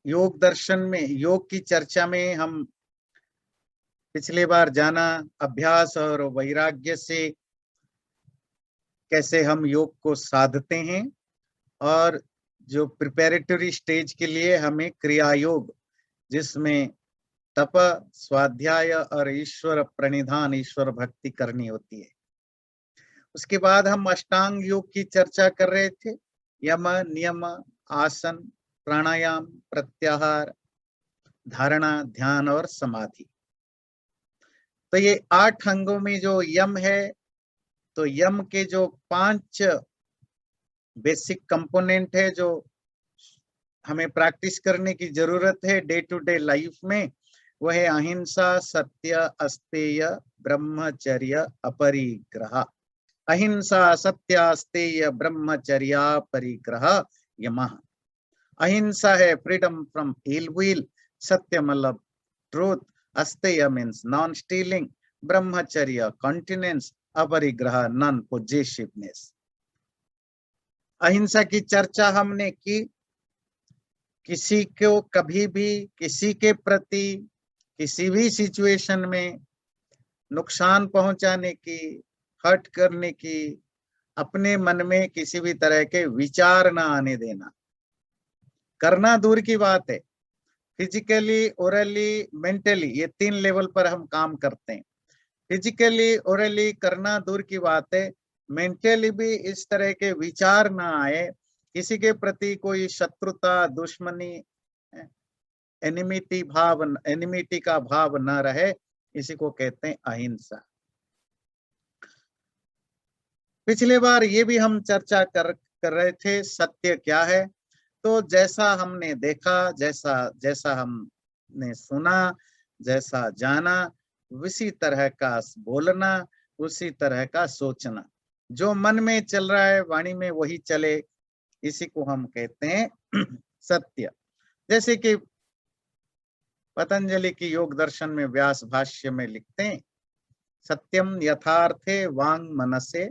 योग दर्शन में, योग की चर्चा में हम पिछले बार जाना अभ्यास और वैराग्य से कैसे हम योग को साधते हैं, और जो प्रिपरेटरी स्टेज के लिए हमें क्रिया योग, जिसमें तप, स्वाध्याय और ईश्वर प्रणिधान, ईश्वर भक्ति करनी होती है। उसके बाद हम अष्टांग योग की चर्चा कर रहे थे, यम, नियम, आसन, प्राणायाम, प्रत्याहार, धारणा, ध्यान और समाधि। तो ये 8 अंगों में जो यम है, तो यम के जो 5 बेसिक कंपोनेंट है जो हमें प्रैक्टिस करने की जरूरत है डे टू डे लाइफ में, वह है अहिंसा, सत्य, अस्तेय, ब्रह्मचर्य, अपरिग्रह। अहिंसा, सत्य, अस्तेय, ब्रह्मचर्य, परिग्रह, यमः। अहिंसा है फ्रीडम फ्रॉम इल विल, सत्य मतलब ट्रूथ, अस्तेय मीन्स नॉन स्टीलिंग, ब्रह्मचर्य कॉन्टिनेंस, अपरिग्रह नॉन पोजेसिवनेस। अहिंसा की चर्चा हमने की, किसी को कभी भी किसी के प्रति किसी भी सिचुएशन में नुकसान पहुंचाने की, हर्ट करने की, अपने मन में किसी भी तरह के विचार ना आने देना। करना दूर की बात है, फिजिकली, ओरली, मेंटली, ये 3 लेवल पर हम काम करते हैं। फिजिकली, ओरली करना दूर की बात है, मेंटली भी इस तरह के विचार ना आए, किसी के प्रति कोई शत्रुता, दुश्मनी, एनिमिटी का भाव न रहे, इसी को कहते हैं अहिंसा। पिछले बार ये भी हम चर्चा कर रहे थे, सत्य क्या है। तो जैसा हमने देखा, जैसा हमने सुना, जैसा जाना, उसी तरह का बोलना, उसी तरह का सोचना, जो मन में चल रहा है वाणी में वही चले, इसी को हम कहते हैं सत्य। जैसे कि पतंजलि की योग दर्शन में व्यास भाष्य में लिखते हैं, सत्यम यथार्थे वांग मनसे,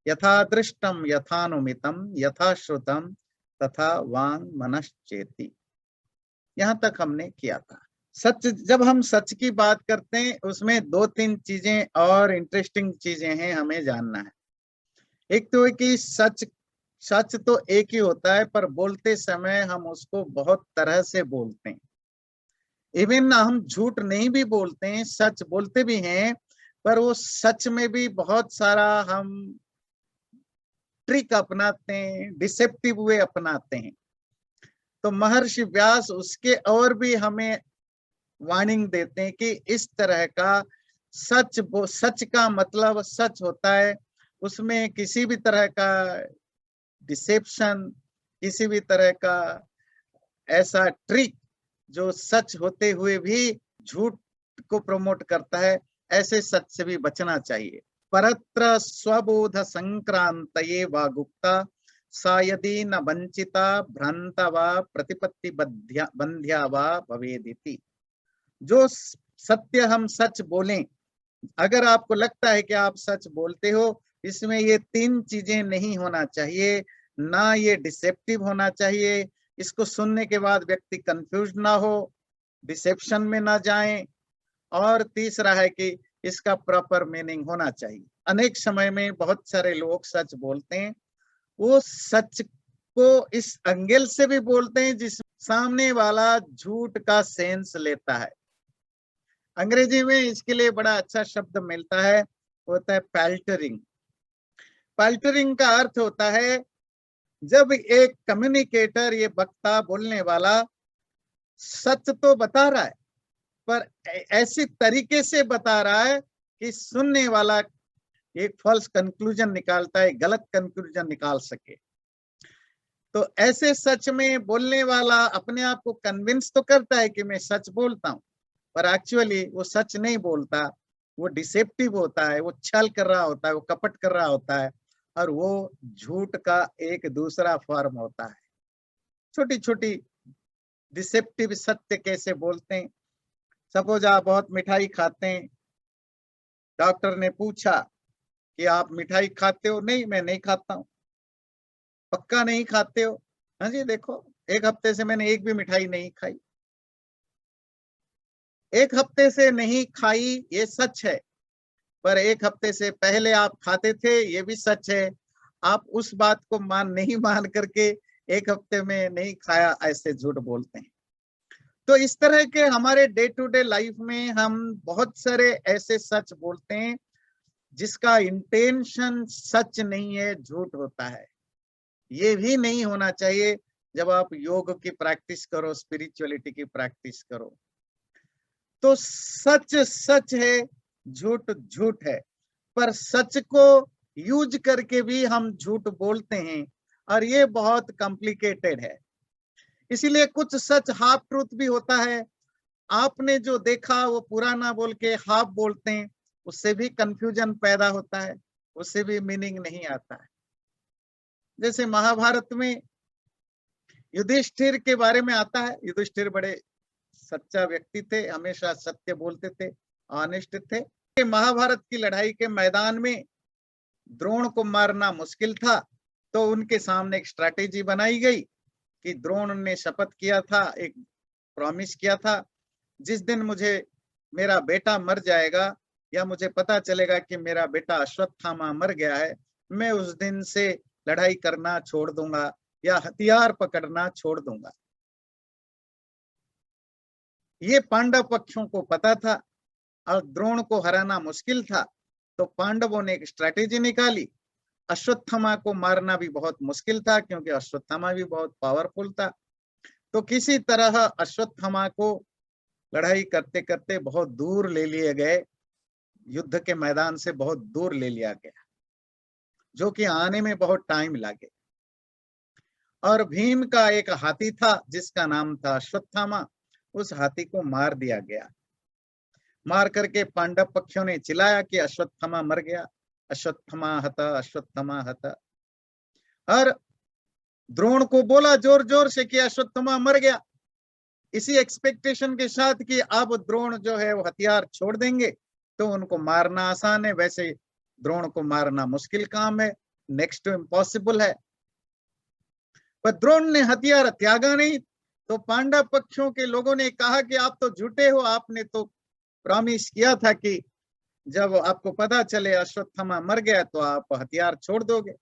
यथा दृष्टम यथानुमितम, यथा श्रुतम तथा वांग मनश्चेति। यहां तक हमने किया था। सच, जब हम सच की बात करते हैं उसमें 2-3 चीजें और इंटरेस्टिंग चीजें हैं, हमें जानना है। एक तो है कि सच तो एक ही होता है, पर बोलते समय हम उसको बहुत तरह से बोलते हैं। इवन हम झूठ नहीं भी बोलते हैं, सच बोलते भी हैं, पर वो सच में भी बहुत सारा हम ट्रिक अपनाते हैं, डिसेप्टिव वे अपनाते हैं। तो महर्षि व्यास उसके और भी हमें वार्निंग देते हैं कि इस तरह का सच का मतलब सच होता है, उसमें किसी भी तरह का डिसेप्शन, किसी भी तरह का ऐसा ट्रिक जो सच होते हुए भी झूठ को प्रमोट करता है, ऐसे सच से भी बचना चाहिए। परत्र स्वबोध संक्रांतये वा गुप्ता, सा यदि न वंचिता भ्रांता वा प्रतिपत्ति बंध्या वा भवेदिति। जो सत्य हम सच बोलें, अगर आपको लगता है कि आप सच बोलते हो, इसमें ये 3 चीजें नहीं होना चाहिए। ना ये डिसेप्टिव होना चाहिए, इसको सुनने के बाद व्यक्ति कंफ्यूज ना हो, डिसेप्शन में ना जाए, और तीसरा है कि इसका प्रॉपर मीनिंग होना चाहिए। अनेक समय में बहुत सारे लोग सच बोलते हैं, वो सच को इस एंगल से भी बोलते हैं जिस सामने वाला झूठ का सेंस लेता है। अंग्रेजी में इसके लिए बड़ा अच्छा शब्द मिलता है, होता है पैल्टरिंग। पैल्टरिंग का अर्थ होता है जब एक कम्युनिकेटर, ये वक्ता, बोलने वाला सच तो बता रहा है, पर ऐसी तरीके से बता रहा है कि सुनने वाला एक फॉल्स कंक्लूजन निकालता है, गलत कंक्लूजन निकाल सके। तो ऐसे सच में बोलने वाला अपने आप को कन्विंस तो करता है कि मैं सच बोलता हूं, पर एक्चुअली वो सच नहीं बोलता, वो डिसेप्टिव होता है, वो छल कर रहा होता है, वो कपट कर रहा होता है, और वो झूठ का एक दूसरा फॉर्म होता है। छोटी छोटी डिसेप्टिव सत्य कैसे बोलते हैं। सपोज आप बहुत मिठाई खाते हैं, डॉक्टर ने पूछा कि आप मिठाई खाते हो? नहीं, मैं नहीं खाता हूं। पक्का नहीं खाते हो? हाँ जी, देखो एक हफ्ते से मैंने एक भी मिठाई नहीं खाई, एक हफ्ते से नहीं खाई, ये सच है। पर एक हफ्ते से पहले आप खाते थे, ये भी सच है। आप उस बात को नहीं मान करके एक हफ्ते में नहीं खाया ऐसे झूठ बोलते हैं। तो इस तरह के हमारे डे टू डे लाइफ में हम बहुत सारे ऐसे सच बोलते हैं जिसका इंटेंशन सच नहीं है, झूठ होता है। ये भी नहीं होना चाहिए जब आप योग की प्रैक्टिस करो, स्पिरिचुअलिटी की प्रैक्टिस करो। तो सच सच है, झूठ झूठ है। पर सच को यूज करके भी हम झूठ बोलते हैं और ये बहुत कॉम्प्लिकेटेड है। इसीलिए कुछ सच हाफ ट्रूथ भी होता है। आपने जो देखा वो पूरा ना बोल के हाफ बोलते हैं, उससे भी कंफ्यूजन पैदा होता है, उससे भी मीनिंग नहीं आता है। जैसे महाभारत में युधिष्ठिर के बारे में आता है। युधिष्ठिर बड़े सच्चा व्यक्ति थे, हमेशा सत्य बोलते थे, ऑनेस्ट थे। महाभारत की लड़ाई के मैदान में द्रोण को मारना मुश्किल था, तो उनके सामने एक स्ट्रैटेजी बनाई गई कि द्रोण ने शपथ किया था, एक प्रॉमिस किया था, जिस दिन मुझे मेरा बेटा मर जाएगा या मुझे पता चलेगा कि मेरा बेटा अश्वत्थामा मर गया है, मैं उस दिन से लड़ाई करना छोड़ दूंगा या हथियार पकड़ना छोड़ दूंगा। ये पांडव पक्षों को पता था और द्रोण को हराना मुश्किल था, तो पांडवों ने एक स्ट्रैटेजी निकाली। अश्वत्थामा को मारना भी बहुत मुश्किल था क्योंकि अश्वत्थामा भी बहुत पावरफुल था। तो किसी तरह अश्वत्थामा को लड़ाई करते करते बहुत दूर ले लिए गए, युद्ध के मैदान से बहुत दूर ले लिया गया, जो कि आने में बहुत टाइम लगे। और भीम का एक हाथी था जिसका नाम था अश्वत्थामा, उस हाथी को मार दिया गया। मार करके पांडव पक्षों ने चिल्लाया कि अश्वत्थामा मर गया, अश्वत्थामा हता, अश्वत्थामा हता। और द्रोण को बोला जोर जोर से कि अश्वत्थामा मर गया, इसी एक्सपेक्टेशन के साथ कि अब द्रोण जो है वो हथियार छोड़ देंगे तो उनको मारना आसान है। वैसे द्रोण को मारना मुश्किल काम है, नेक्स्ट टू इम्पॉसिबल है। पर द्रोण ने हथियार त्यागा नहीं। तो पांडव पक्षों के लोगों ने कहा कि आप तो झूठे हो, आपने तो प्रॉमिस किया था कि जब आपको पता चले अश्वत्थामा मर गया तो आप हथियार छोड़ दोगे।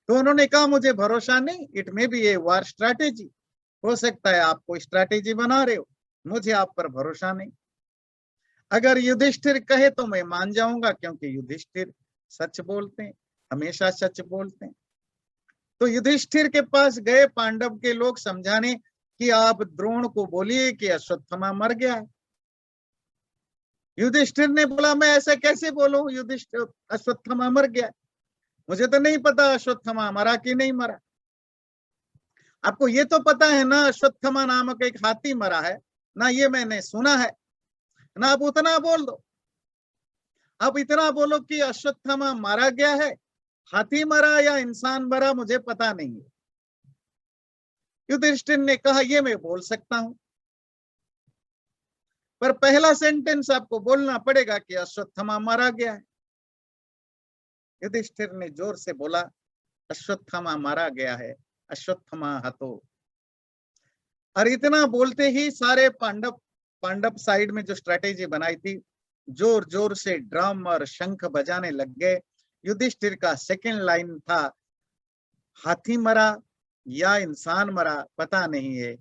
तो उन्होंने कहा मुझे भरोसा नहीं, it may be A war strategy, हो सकता है आप कोई स्ट्रैटेजी बना रहे हो, मुझे आप पर भरोसा नहीं। अगर युधिष्ठिर कहे तो मैं मान जाऊंगा क्योंकि युधिष्ठिर सच बोलते हैं, हमेशा सच बोलते हैं। तो युधिष्ठिर के पास गए पांडव के लोग समझाने कि आप द्रोण को बोलिए कि अश्वत्थामा मर गया है। युधिष्ठिर ने बोला मैं ऐसा कैसे बोलूं, युधिष्ठिर अश्वत्थामा मर गया, मुझे तो नहीं पता अश्वत्थामा मरा कि नहीं मरा। आपको ये तो पता है ना अश्वत्थामा नामक एक हाथी मरा है ना, ये मैंने सुना है ना। आप उतना बोल दो, आप इतना बोलो कि अश्वत्थामा मारा गया है, हाथी मरा या इंसान मरा मुझे पता नहीं है। युधिष्ठिर ने कहा ये मैं बोल सकता हूं, पर पहला सेंटेंस आपको बोलना पड़ेगा कि अश्वत्थामा मारा गया है। युधिष्ठिर ने जोर से बोला अश्वत्थामा मारा गया है, अश्वत्थामा हतो। और इतना बोलते ही सारे पांडव साइड में जो स्ट्रेटेजी बनाई थी, जोर जोर से ड्रम और शंख बजाने लग गए। युधिष्ठिर का सेकंड लाइन था हाथी मरा या इंसान मरा पता नहीं है,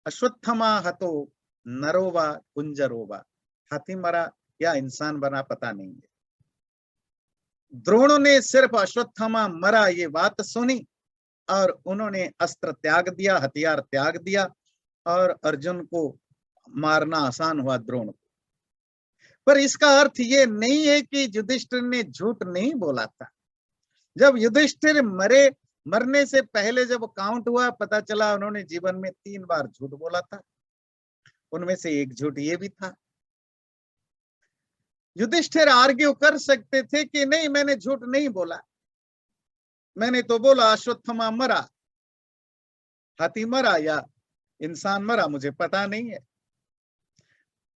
अश्वत्थामा हतो नरोवा कुंजरोवा, हाथी मरा या इंसान बना पता नहीं है। द्रोणों ने सिर्फ अश्वत्थामा मरा ये बात सुनी और उन्होंने अस्त्र त्याग दिया, हथियार त्याग दिया और अर्जुन को मारना आसान हुआ द्रोण को। पर इसका अर्थ ये नहीं है कि युधिष्ठिर ने झूठ नहीं बोला था। जब युधिष्ठिर मरने से पहले जब काउंट हुआ, पता चला उन्होंने जीवन में 3 बार झूठ बोला था, उनमें से एक झूठ ये भी था। युधिष्ठिर आर्ग्यू कर सकते थे कि नहीं मैंने झूठ नहीं बोला, मैंने तो बोला अश्वत्थामा मरा, हाथी मरा या इंसान मरा मुझे पता नहीं है।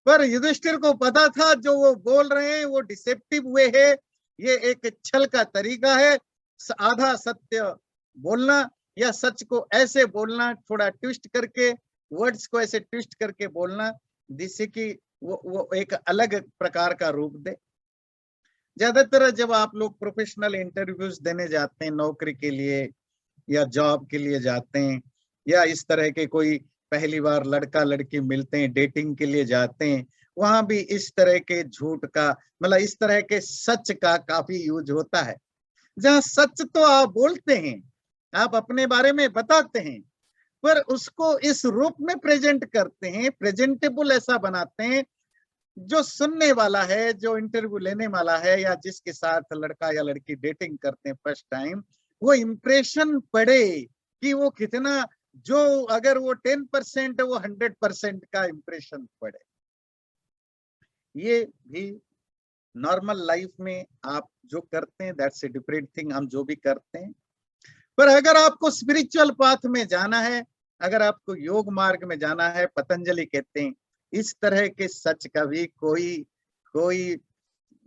पर युधिष्ठिर को पता था जो वो बोल रहे हैं वो डिसेप्टिव वे है, ये एक छल का तरीका है, आधा सत्य बोलना, या सच को ऐसे बोलना, थोड़ा ट्विस्ट करके, वर्ड्स को ऐसे ट्विस्ट करके बोलना, जिससे कि वो एक अलग प्रकार का रूप दे। ज्यादातर जब आप लोग प्रोफेशनल इंटरव्यूज देने जाते हैं, नौकरी के लिए या जॉब के लिए जाते हैं, या इस तरह के कोई पहली बार लड़का लड़की मिलते हैं, डेटिंग के लिए जाते हैं, वहां भी इस तरह के झूठ का, मतलब इस तरह के सच का काफी यूज होता है। जहां सच तो आप बोलते हैं, आप अपने बारे में बताते हैं, पर उसको इस रूप में प्रेजेंट करते हैं, प्रेजेंटेबल ऐसा बनाते हैं, जो सुनने वाला है, जो इंटरव्यू लेने वाला है, या जिसके साथ लड़का या लड़की डेटिंग करते हैं फर्स्ट टाइम, वो इम्प्रेशन पड़े कि वो कितना, जो अगर वो 10% है, वो 100% का इम्प्रेशन पड़े। ये भी नॉर्मल लाइफ में आप जो करते हैं, दैट्स ए डिफरेंट थिंग, हम जो भी करते हैं। पर अगर आपको स्पिरिचुअल पाथ में जाना है, अगर आपको योग मार्ग में जाना है, पतंजलि कहते हैं इस तरह के सच का भी कोई कोई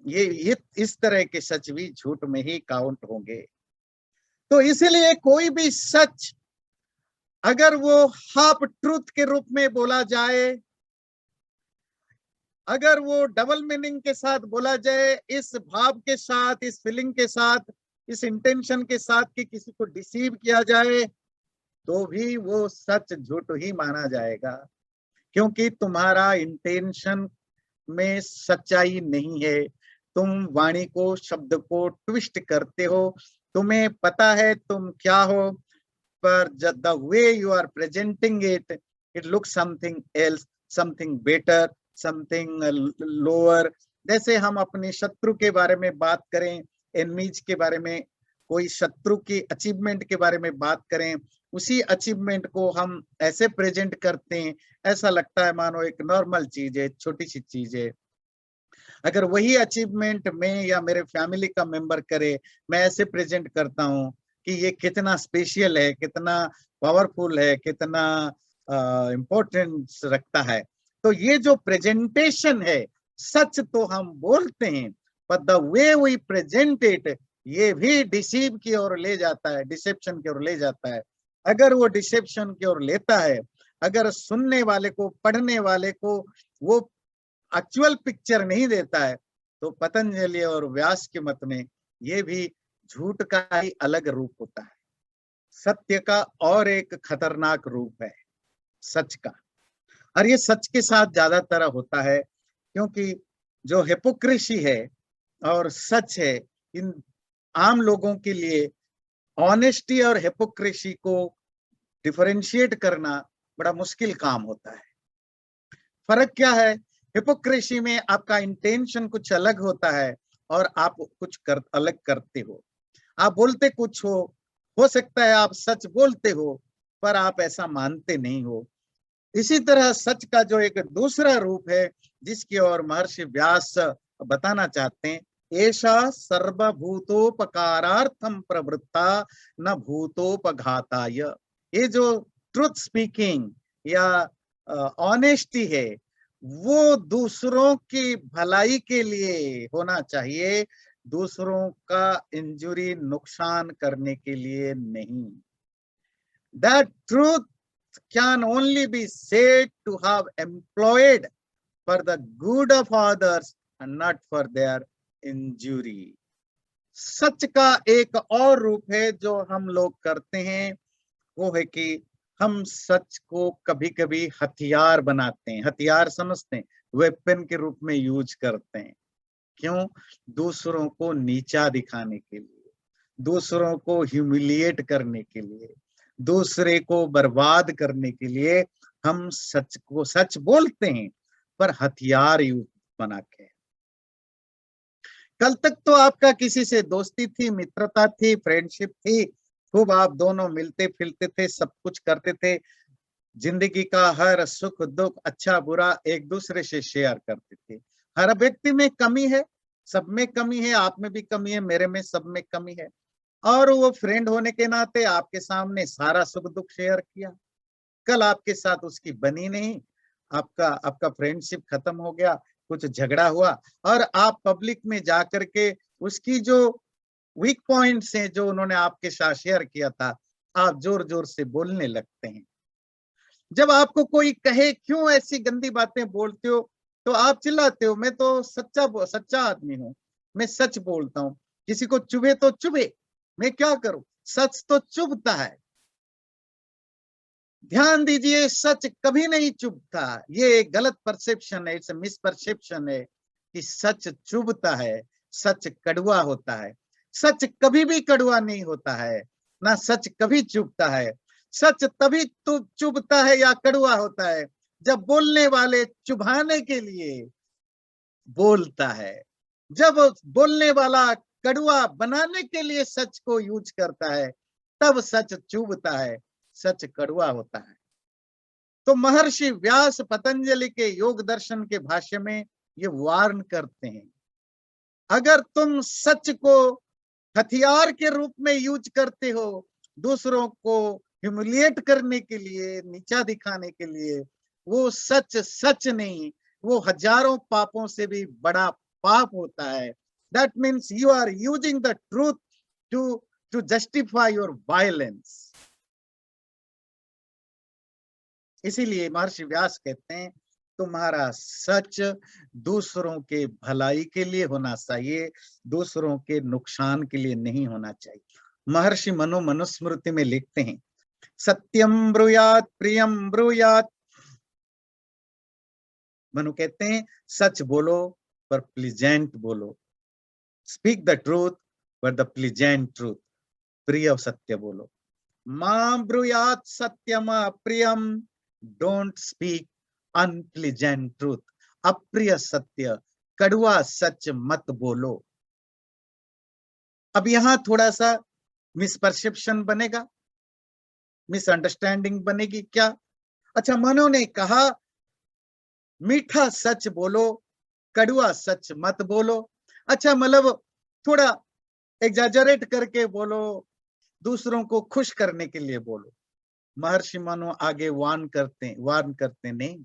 ये इस तरह के सच भी झूठ में ही काउंट होंगे। तो इसलिए कोई भी सच अगर वो हाफ ट्रूथ के रूप में बोला जाए, अगर वो डबल मीनिंग के साथ बोला जाए, इस भाव के साथ, इस फीलिंग के साथ, इस इंटेंशन के साथ कि किसी को डिसीव किया जाए, तो भी वो सच झूठ ही माना जाएगा, क्योंकि तुम्हारा इंटेंशन में सच्चाई नहीं है। तुम वाणी को, शब्द को ट्विस्ट करते हो, तुम्हें पता है तुम क्या हो, पर the way you are presenting it, it look something else, something better, something lower. जैसे हम अपने शत्रु के बारे में बात करें, एनिमीज के बारे में, कोई शत्रु की अचीवमेंट के बारे में बात करें, उसी अचीवमेंट को हम ऐसे प्रेजेंट करते हैं, ऐसा लगता है मानो एक नॉर्मल चीज है, छोटी सी चीज है। अगर वही अचीवमेंट में या मेरे फैमिली का मेंबर करे, मैं ऐसे प्रेजेंट करता हूँ कि ये कितना स्पेशल है, कितना पावरफुल है, कितना इम्पोर्टेंस रखता है। तो ये जो प्रेजेंटेशन है, सच तो हम बोलते हैं, पर the way we present it, ये भी डिसीव की ओर ले जाता है, डिसेप्शन की ओर ले जाता है। अगर वो डिसेप्शन की ओर लेता है, अगर सुनने वाले को, पढ़ने वाले को वो एक्चुअल पिक्चर नहीं देता है, तो पतंजलि और व्यास के मत में ये भी झूठ का ही अलग रूप होता है। सत्य का और एक खतरनाक रूप है सच का, और ये सच के साथ ज्यादातर होता है, क्योंकि जो हिपोक्रेसी है और सच है, इन आम लोगों के लिए ऑनेस्टी और हिपोक्रेसी को डिफरेंशिएट करना बड़ा मुश्किल काम होता है। फर्क क्या है? हिपोक्रेसी में आपका इंटेंशन कुछ अलग होता है और आप कुछ अलग करते हो। आप बोलते कुछ हो सकता है आप सच बोलते हो, पर आप ऐसा मानते नहीं हो। इसी तरह सच का जो एक दूसरा रूप है, जिसकी ओर महर्षि व्यास बताना चाहते हैं, एषा सर्वभूतोपकारार्थम प्रवृत्ता न भूतोपघाताय। ये जो ट्रुथ स्पीकिंग या ऑनेस्टी है, वो दूसरों की भलाई के लिए होना चाहिए, दूसरों का इंजुरी, नुकसान करने के लिए नहीं। That truth can only be said to have employed for the good of others and not for their injury. सच का एक और रूप है जो हम लोग करते हैं, वो है कि हम सच को कभी कभी हथियार बनाते हैं, हथियार समझते हैं, वेपन के रूप में यूज करते हैं। क्यों? दूसरों को नीचा दिखाने के लिए, दूसरों को ह्यूमिलिएट करने के लिए, दूसरे को बर्बाद करने के लिए हम सच को सच बोलते हैं, पर हथियार यूज बना के। कल तक तो आपका किसी से दोस्ती थी, मित्रता थी, फ्रेंडशिप थी, खूब आप दोनों मिलते फिरते थे, सब कुछ करते थे, जिंदगी का हर सुख दुख, अच्छा बुरा एक दूसरे से शेयर करते थे। हर व्यक्ति में कमी है, सब में कमी है, आप में भी कमी है, मेरे में, सब में कमी है, और वो फ्रेंड होने के नाते आपके सामने सारा सुख दुख शेयर किया। कल आपके साथ उसकी बनी नहीं, आपका फ्रेंडशिप खत्म हो गया, कुछ झगड़ा हुआ, और आप पब्लिक में जाकर के उसकी जो वीक पॉइंट्स हैं, जो उन्होंने आपके साथ शेयर किया था, आप जोर जोर से बोलने लगते हैं। जब आपको कोई कहे क्यों ऐसी गंदी बातें बोलते हो, तो आप चिल्लाते हो मैं तो सच्चा आदमी हूं, मैं सच बोलता हूं, किसी को चुभे तो चुभे, मैं क्या करूं, सच तो चुभता है। ध्यान दीजिए, सच कभी नहीं चुभता। ये एक गलत परसेप्शन है, इट्स मिसपरसेप्शन है कि सच चुभता है, सच कड़वा होता है। सच कभी भी कड़वा नहीं होता है, ना सच कभी चुभता है। सच तभी तो चुभता है या कड़वा होता है जब बोलने वाले चुभाने के लिए बोलता है। जब बोलने वाला कड़वा बनाने के लिए सच को यूज करता है, तब सच चुभता है, सच कड़वा होता है। तो महर्षि व्यास पतंजलि के योग दर्शन के भाष्य में ये वार्न करते हैं, अगर तुम सच को हथियार के रूप में यूज करते हो, दूसरों को ह्यूमिलिएट करने के लिए, नीचा दिखाने के लिए, वो सच सच नहीं, वो हजारों पापों से भी बड़ा पाप होता है। That means you are using the truth to to justify your violence. इसीलिए महर्षि व्यास कहते हैं तुम्हारा सच दूसरों के भलाई के लिए होना चाहिए, दूसरों के नुकसान के लिए नहीं होना चाहिए। महर्षि मनु मनुस्मृति में लिखते हैं, सत्यम ब्रूयात प्रियम ब्रूयात। मनु कहते हैं सच बोलो पर प्लीजेंट बोलो, स्पीक द ट्रूथ पर द प्लीजेंट ट्रूथ, प्रिय सत्य बोलो। मां ब्रूयात सत्यम प्रियम, डोंट स्पीक अनप्लीजेंट ट्रूथ, अप्रिय सत्य, कड़वा सच मत बोलो। अब यहां थोड़ा सा मिसपरसेप्शन बनेगा, मिसअंडरस्टैंडिंग बनेगी क्या? अच्छा, मनु ने कहा मीठा सच बोलो, कड़वा सच मत बोलो। अच्छा, मतलब थोड़ा एग्जैजरेट करके बोलो, दूसरों को खुश करने के लिए बोलो। महर्षि मनु आगे वार्न करते नहीं,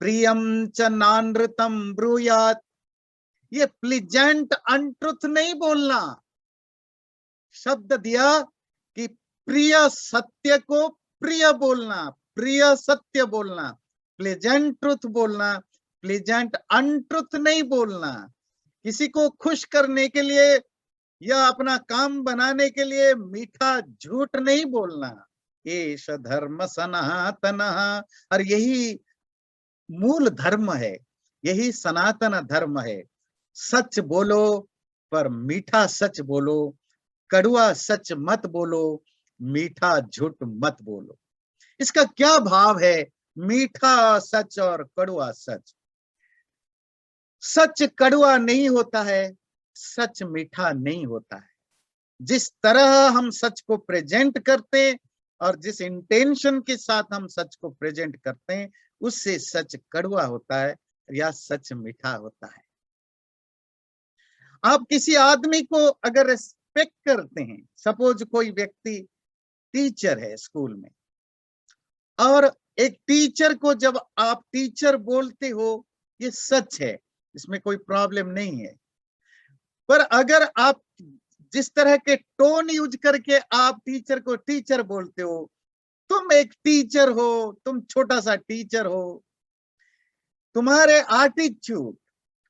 प्रियम च नानृतम ब्रूयात, ये प्लीजेंट अनट्रुथ नहीं बोलना। शब्द दिया कि प्रिय सत्य को प्रिय बोलना, प्रिय सत्य बोलना, प्लीजेंट ट्रुथ बोलना, प्लीजेंट अनट्रुथ नहीं बोलना। किसी को खुश करने के लिए या अपना काम बनाने के लिए मीठा झूठ नहीं बोलना। एष धर्म सनातन, और यही मूल धर्म है, यही सनातन धर्म है। सच बोलो पर मीठा सच बोलो, कड़वा सच मत बोलो, मीठा झूठ मत बोलो। इसका क्या भाव है, मीठा सच और कड़वा सच? सच कड़वा नहीं होता है, सच मीठा नहीं होता है। जिस तरह हम सच को प्रेजेंट करते हैं और जिस इंटेंशन के साथ हम सच को प्रेजेंट करते हैं, उससे सच कड़वा होता है या सच मीठा होता है। आप किसी आदमी को अगर रेस्पेक्ट करते हैं, सपोज कोई व्यक्ति टीचर है स्कूल में, और एक टीचर को जब आप टीचर बोलते हो, ये सच है, इसमें कोई प्रॉब्लम नहीं है। पर अगर आप जिस तरह के टोन यूज करके आप टीचर को टीचर बोलते हो, तुम एक टीचर हो, तुम छोटा सा टीचर हो, तुम्हारे एटीट्यूड,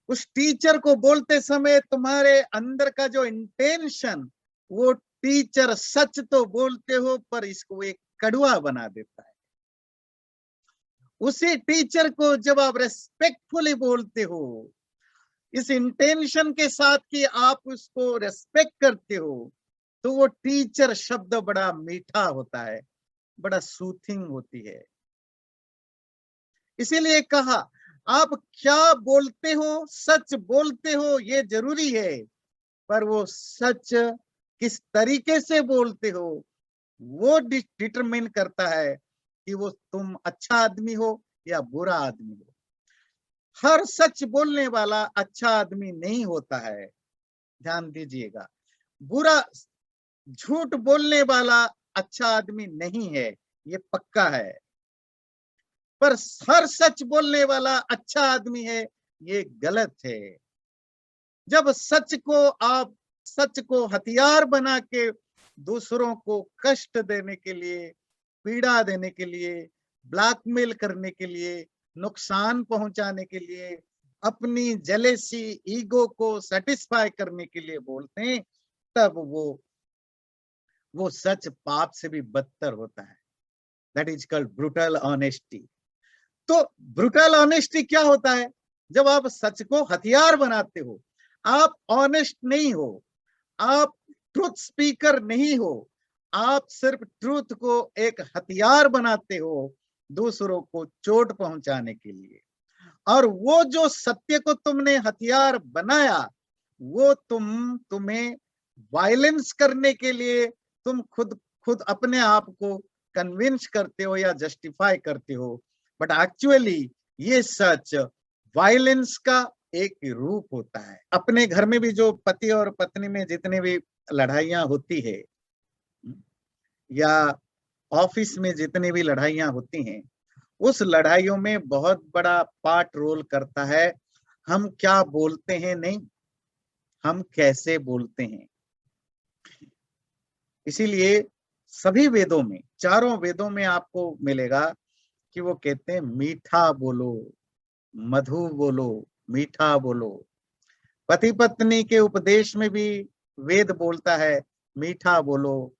उस टीचर को बोलते समय तुम्हारे अंदर का जो इंटेंशन, वो टीचर सच तो बोलते हो पर इसको एक कड़वा बना देता है। उसी टीचर को जब आप रेस्पेक्टफुली बोलते हो, इस इंटेंशन के साथ कि आप उसको रेस्पेक्ट करते हो, तो वो टीचर शब्द बड़ा मीठा होता है, बड़ा सूथिंग होती है। इसीलिए कहा आप क्या बोलते हो, सच बोलते हो ये जरूरी है, पर वो सच किस तरीके से बोलते हो वो डिटरमिन करता है कि वो तुम अच्छा आदमी हो या बुरा आदमी हो। हर सच बोलने वाला अच्छा आदमी नहीं होता है, ध्यान दीजिएगा। बुरा झूठ बोलने वाला अच्छा आदमी नहीं है, ये पक्का है। पर हर सच बोलने वाला अच्छा आदमी है, ये गलत है। जब सच को आप सच को हथियार बना के दूसरों को कष्ट देने के लिए, पीड़ा देने के लिए, ब्लैकमेल करने के लिए, नुकसान पहुंचाने के लिए, अपनी जेलेसी, ईगो को सेटिस्फाई करने के लिए बोलते हैं, तब वो सच पाप से भी बदतर होता है। That is called brutal honesty. तो ब्रूटल ऑनेस्टी क्या होता है? जब आप सच को हथियार बनाते हो, आप ऑनेस्ट नहीं हो, आप ट्रूथ स्पीकर नहीं हो, आप सिर्फ ट्रूथ को एक हथियार बनाते हो दूसरों को चोट पहुंचाने के लिए। और वो जो सत्य को तुमने हथियार बनाया, वो तुम्हें वायलेंस करने के लिए तुम खुद खुद अपने आप को कन्विंस करते हो या जस्टिफाई करते हो, बट एक्चुअली ये सच वायलेंस का एक रूप होता है। अपने घर में भी जो पति और पत्नी में जितने भी लड़ाइयां होती है, या ऑफिस में जितनी भी लड़ाइयां होती हैं, उस लड़ाइयों में बहुत बड़ा पार्ट रोल करता है हम क्या बोलते हैं, नहीं हम कैसे बोलते हैं। इसीलिए सभी वेदों में, चारों वेदों में आपको मिलेगा कि वो कहते हैं मीठा बोलो, मधु बोलो, मीठा बोलो। पति पत्नी के उपदेश में भी वेद बोलता है मीठा बोलो।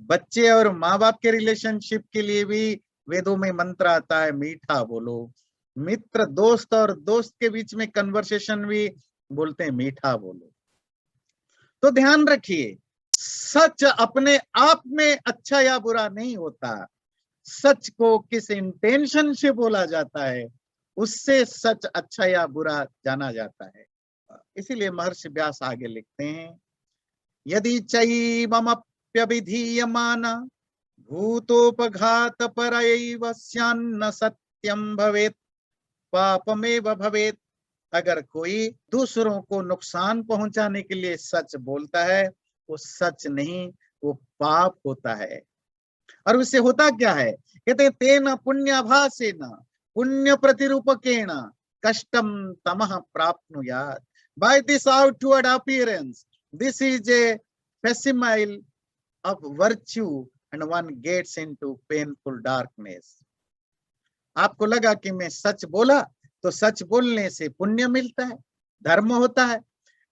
बच्चे और माँ बाप के रिलेशनशिप के लिए भी वेदों में मंत्र आता है मीठा बोलो। मित्र दोस्त और दोस्त के बीच में कन्वर्सेशन भी बोलते हैं मीठा बोलो। तो ध्यान रखिए, सच अपने आप में अच्छा या बुरा नहीं होता, सच को किस इंटेंशन से बोला जाता है उससे सच अच्छा या बुरा जाना जाता है। इसीलिए महर्षि व्यास आगे लिखते हैं, यदि चैवमप्यभिधीयमान भूतोपघात परैव स्यान्न सत्यम भवेत् पापमेव भवेत्। अगर कोई दूसरों को नुकसान पहुंचाने के लिए सच बोलता है, वो सच नहीं, वो पाप होता है। और उससे होता क्या है? कहते तेन पुण्याभासेन पुण्य प्रतिरूपकेण कष्टम तमः प्राप्नुयात्। By this outward appearance this is a facsimile of virtue and one gets into painful darkness। आपको लगा कि मैं सच बोला तो सच बोलने से पुण्य मिलता है, धर्म होता है,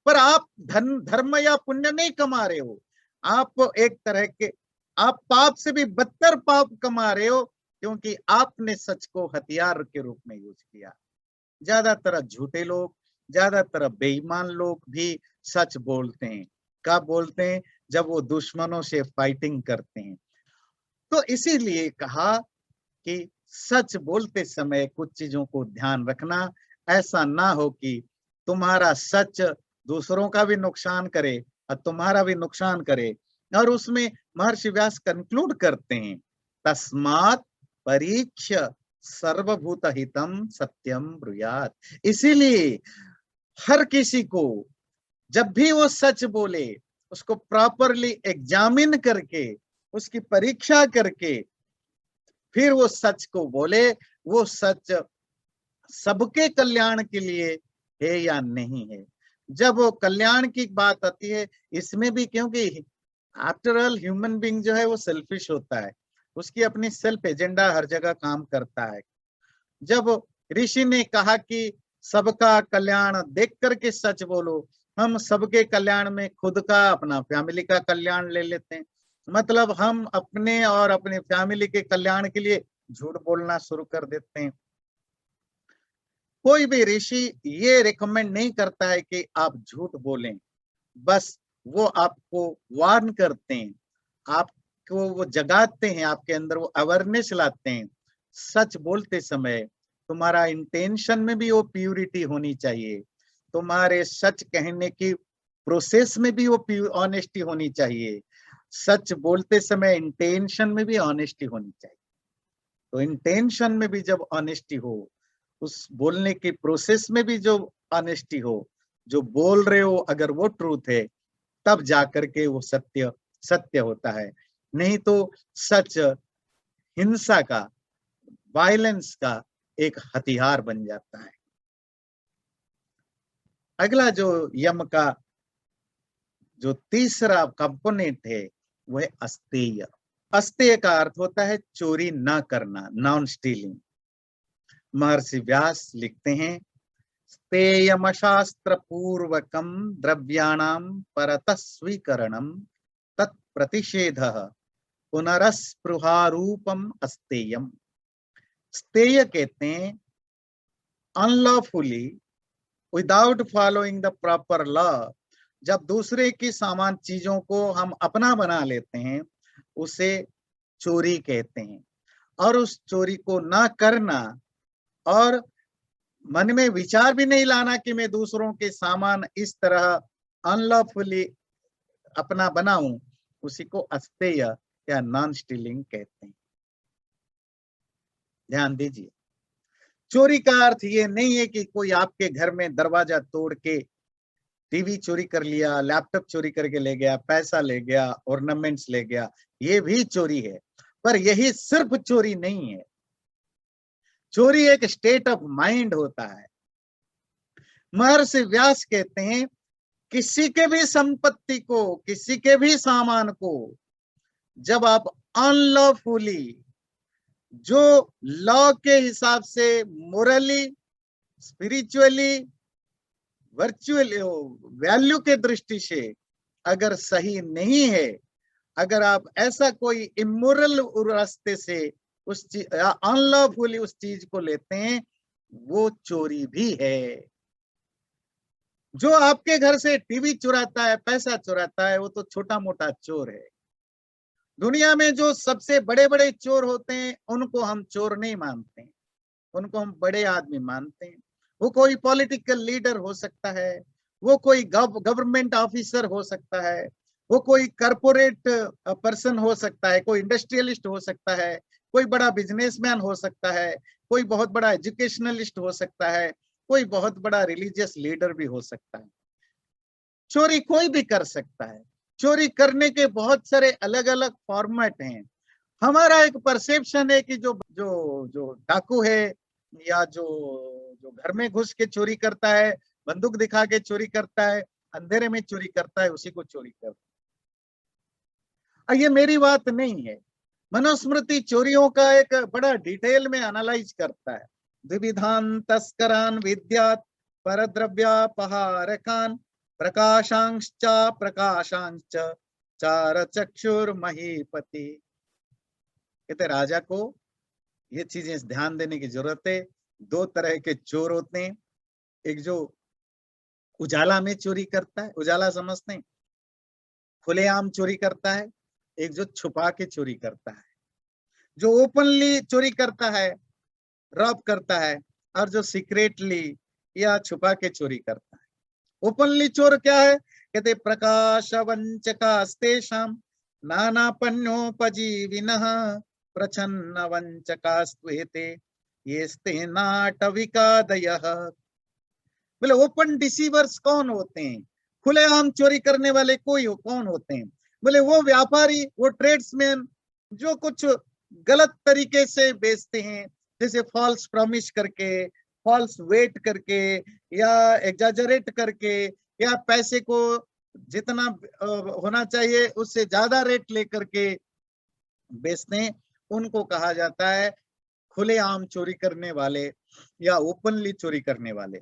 पर आप धर्म या पुण्य नहीं कमा रहे हो, आप एक तरह के आप पाप से भी बदतर पाप कमा रहे हो, क्योंकि आपने सच को हथियार के रूप में यूज किया। ज्यादातर झूठे लोग, ज्यादातर बेईमान लोग भी सच बोलते हैं। कब बोलते हैं? जब वो दुश्मनों से फाइटिंग करते हैं। तो इसीलिए कहा कि सच बोलते समय कुछ चीजों को ध्यान रखना, ऐसा ना हो कि तुम्हारा सच दूसरों का भी नुकसान करे और तुम्हारा भी नुकसान करे। और उसमें महर्षि व्यास कंक्लूड करते हैं, तस्मात् परीक्ष्य सर्वभूत हितम सत्यम ब्रूयात्। इसीलिए हर किसी को जब भी वो सच बोले, उसको प्रॉपरली एग्जामिन करके, उसकी परीक्षा करके फिर वो सच को बोले। वो सच सबके कल्याण के लिए है या नहीं है। जब वो कल्याण की बात आती है, इसमें भी क्योंकि आफ्टर ऑल ह्यूमन बीइंग जो है वो सेल्फिश होता है, उसकी अपनी सेल्फ एजेंडा हर जगह काम करता है। जब ऋषि ने कहा कि सबका कल्याण देख करके सच बोलो, हम सबके कल्याण में खुद का, अपना फैमिली का कल्याण ले लेते हैं। मतलब हम अपने और अपने फैमिली के कल्याण के लिए झूठ बोलना शुरू कर देते हैं। कोई भी ऋषि ये रिकमेंड नहीं करता है कि आप झूठ बोलें, बस वो आपको वार्न करते हैं, आपको वो जगाते हैं, आपके अंदर वो अवेयरनेस लाते हैं। सच बोलते समय तुम्हारा इंटेंशन में भी वो प्यूरिटी होनी चाहिए, तुम्हारे सच कहने की प्रोसेस में भी वो ऑनेस्टी होनी चाहिए। सच बोलते समय इंटेंशन में भी ऑनेस्टी होनी चाहिए। तो इंटेंशन में भी जब ऑनेस्टी हो, उस बोलने की प्रोसेस में भी जो ऑनेस्टी हो, जो बोल रहे हो अगर वो ट्रूथ है, तब जाकर के वो सत्य सत्य होता है। नहीं तो सच हिंसा का, वायलेंस का एक हथियार बन जाता है। अगला जो यम का जो तीसरा कंपोनेंट है वह अस्तेय। अस्तेय का अर्थ होता है चोरी ना करना, नॉन स्टीलिंग। महर्षि व्यास लिखते हैं, स्तेयमशास्त्र पूर्वकम द्रव्याणाम परतः स्वीकरणम तत्प्रतिषेधः पुनरस्पृहारूपम अस्तेयम। स्तेय कहते हैं unlawfully, without following the proper law, जब दूसरे की सामान चीजों को हम अपना बना लेते हैं उसे चोरी कहते हैं। और उस चोरी को ना करना और मन में विचार भी नहीं लाना कि मैं दूसरों के सामान इस तरह अनलॉफुली अपना बनाऊं, उसी को अस्तेय या नॉन स्टीलिंग कहते हैं। ध्यान दीजिए, चोरी का अर्थ ये नहीं है कि कोई आपके घर में दरवाजा तोड़ के टीवी चोरी कर लिया, लैपटॉप चोरी करके ले गया, पैसा ले गया, ऑर्नामेंट्स ले गया, ये भी चोरी है। पर यही सिर्फ चोरी नहीं है, चोरी एक स्टेट ऑफ माइंड होता है। महर्षि व्यास कहते हैं, किसी के भी संपत्ति को, किसी के भी सामान को जब आप अनलॉफुली, जो लॉ के हिसाब से मोरली, स्पिरिचुअली, वर्चुअली, वैल्यू के दृष्टि से अगर सही नहीं है, अगर आप ऐसा कोई इमोरल रास्ते से उस चीज, अनलॉफुली उस चीज को लेते हैं, वो चोरी भी है। जो आपके घर से टीवी चुराता है, पैसा चुराता है, वो तो छोटा मोटा चोर है। दुनिया में जो सबसे बड़े बड़े चोर होते हैं उनको हम चोर नहीं मानते, उनको हम बड़े आदमी मानते हैं। वो कोई पॉलिटिकल लीडर हो सकता है, वो कोई गवर्नमेंट ऑफिसर हो सकता है, वो कोई कॉर्पोरेट पर्सन हो सकता है, कोई इंडस्ट्रियलिस्ट हो सकता है, कोई बड़ा बिजनेसमैन हो सकता है, कोई बहुत बड़ा एजुकेशनलिस्ट हो सकता है, कोई बहुत बड़ा रिलीजियस लीडर भी हो सकता है। चोरी कोई भी कर सकता है। चोरी करने के बहुत सारे अलग अलग फॉर्मेट हैं। हमारा एक परसेप्शन है कि जो जो जो डाकू है या जो जो घर में घुस के चोरी करता है, बंदूक दिखा के चोरी करता है, अंधेरे में चोरी करता है, उसी को चोरी करता है। ये मेरी बात नहीं है। मनुस्मृति चोरियों का एक बड़ा डिटेल में एनालाइज करता है। द्विविधान तस्करान विद्यात परद्रव्यापहारकान प्रकाशांश्च प्रकाशांश्च चार चक्षुर महीपति। कहते राजा को ये चीजें ध्यान देने की जरूरत है। दो तरह के चोर होते हैं, एक जो उजाला में चोरी करता है, उजाला समझते हैं, खुलेआम चोरी करता है, एक जो छुपा के चोरी करता है। जो ओपनली चोरी करता है, रॉब करता है, और जो सीक्रेटली या छुपा के चोरी करता है। ओपनली चोर क्या है? कहते प्रकाश वंचकास्तेषां नानापन्योपजीविनः प्रछन्न वंचकास्त्वेते येस्ते नाटविकादयः। बोले ओपन डिसीवर्स कौन होते हैं? खुलेआम चोरी करने वाले कौन होते हैं? बोले वो व्यापारी, वो ट्रेड्समैन जो कुछ गलत तरीके से बेचते हैं, जैसे फॉल्स प्रॉमिस करके, फॉल्स वेट करके, या एग्जैजरेट करके, या पैसे को जितना होना चाहिए उससे ज्यादा रेट लेकर के बेचते हैं, उनको कहा जाता है खुलेआम चोरी करने वाले या ओपनली चोरी करने वाले।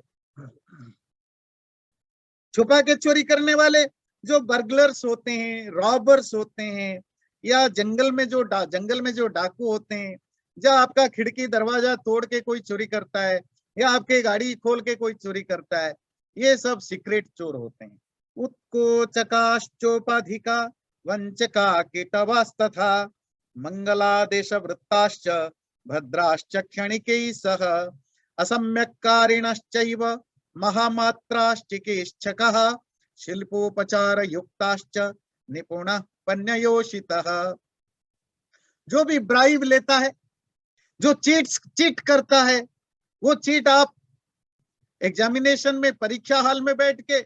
छुपा के चोरी करने वाले जो बर्गलर्स होते हैं, रॉबर्स होते हैं, या जंगल में जो डाकू होते हैं, जब आपका खिड़की दरवाजा तोड़ के कोई चोरी करता है या आपके गाड़ी खोल के कोई चोरी करता है, ये सब सीक्रेट चोर होते हैं। उत्कोचकाश्चोपाधिका वंचका कीटवास्तथा मंगलादेश वृत्ताश्च भद्राश्च क्षणिकैः सह असम्यक्कारिणश्चैव महामात्राश्चिकीर्षकः शिल्पोपचार युक्ताश्च निपुणः पन्ययोषितः। जो भी ब्राइब लेता है, जो चीट करता है, वो चीट आप एग्जामिनेशन में, परीक्षा हॉल में बैठ के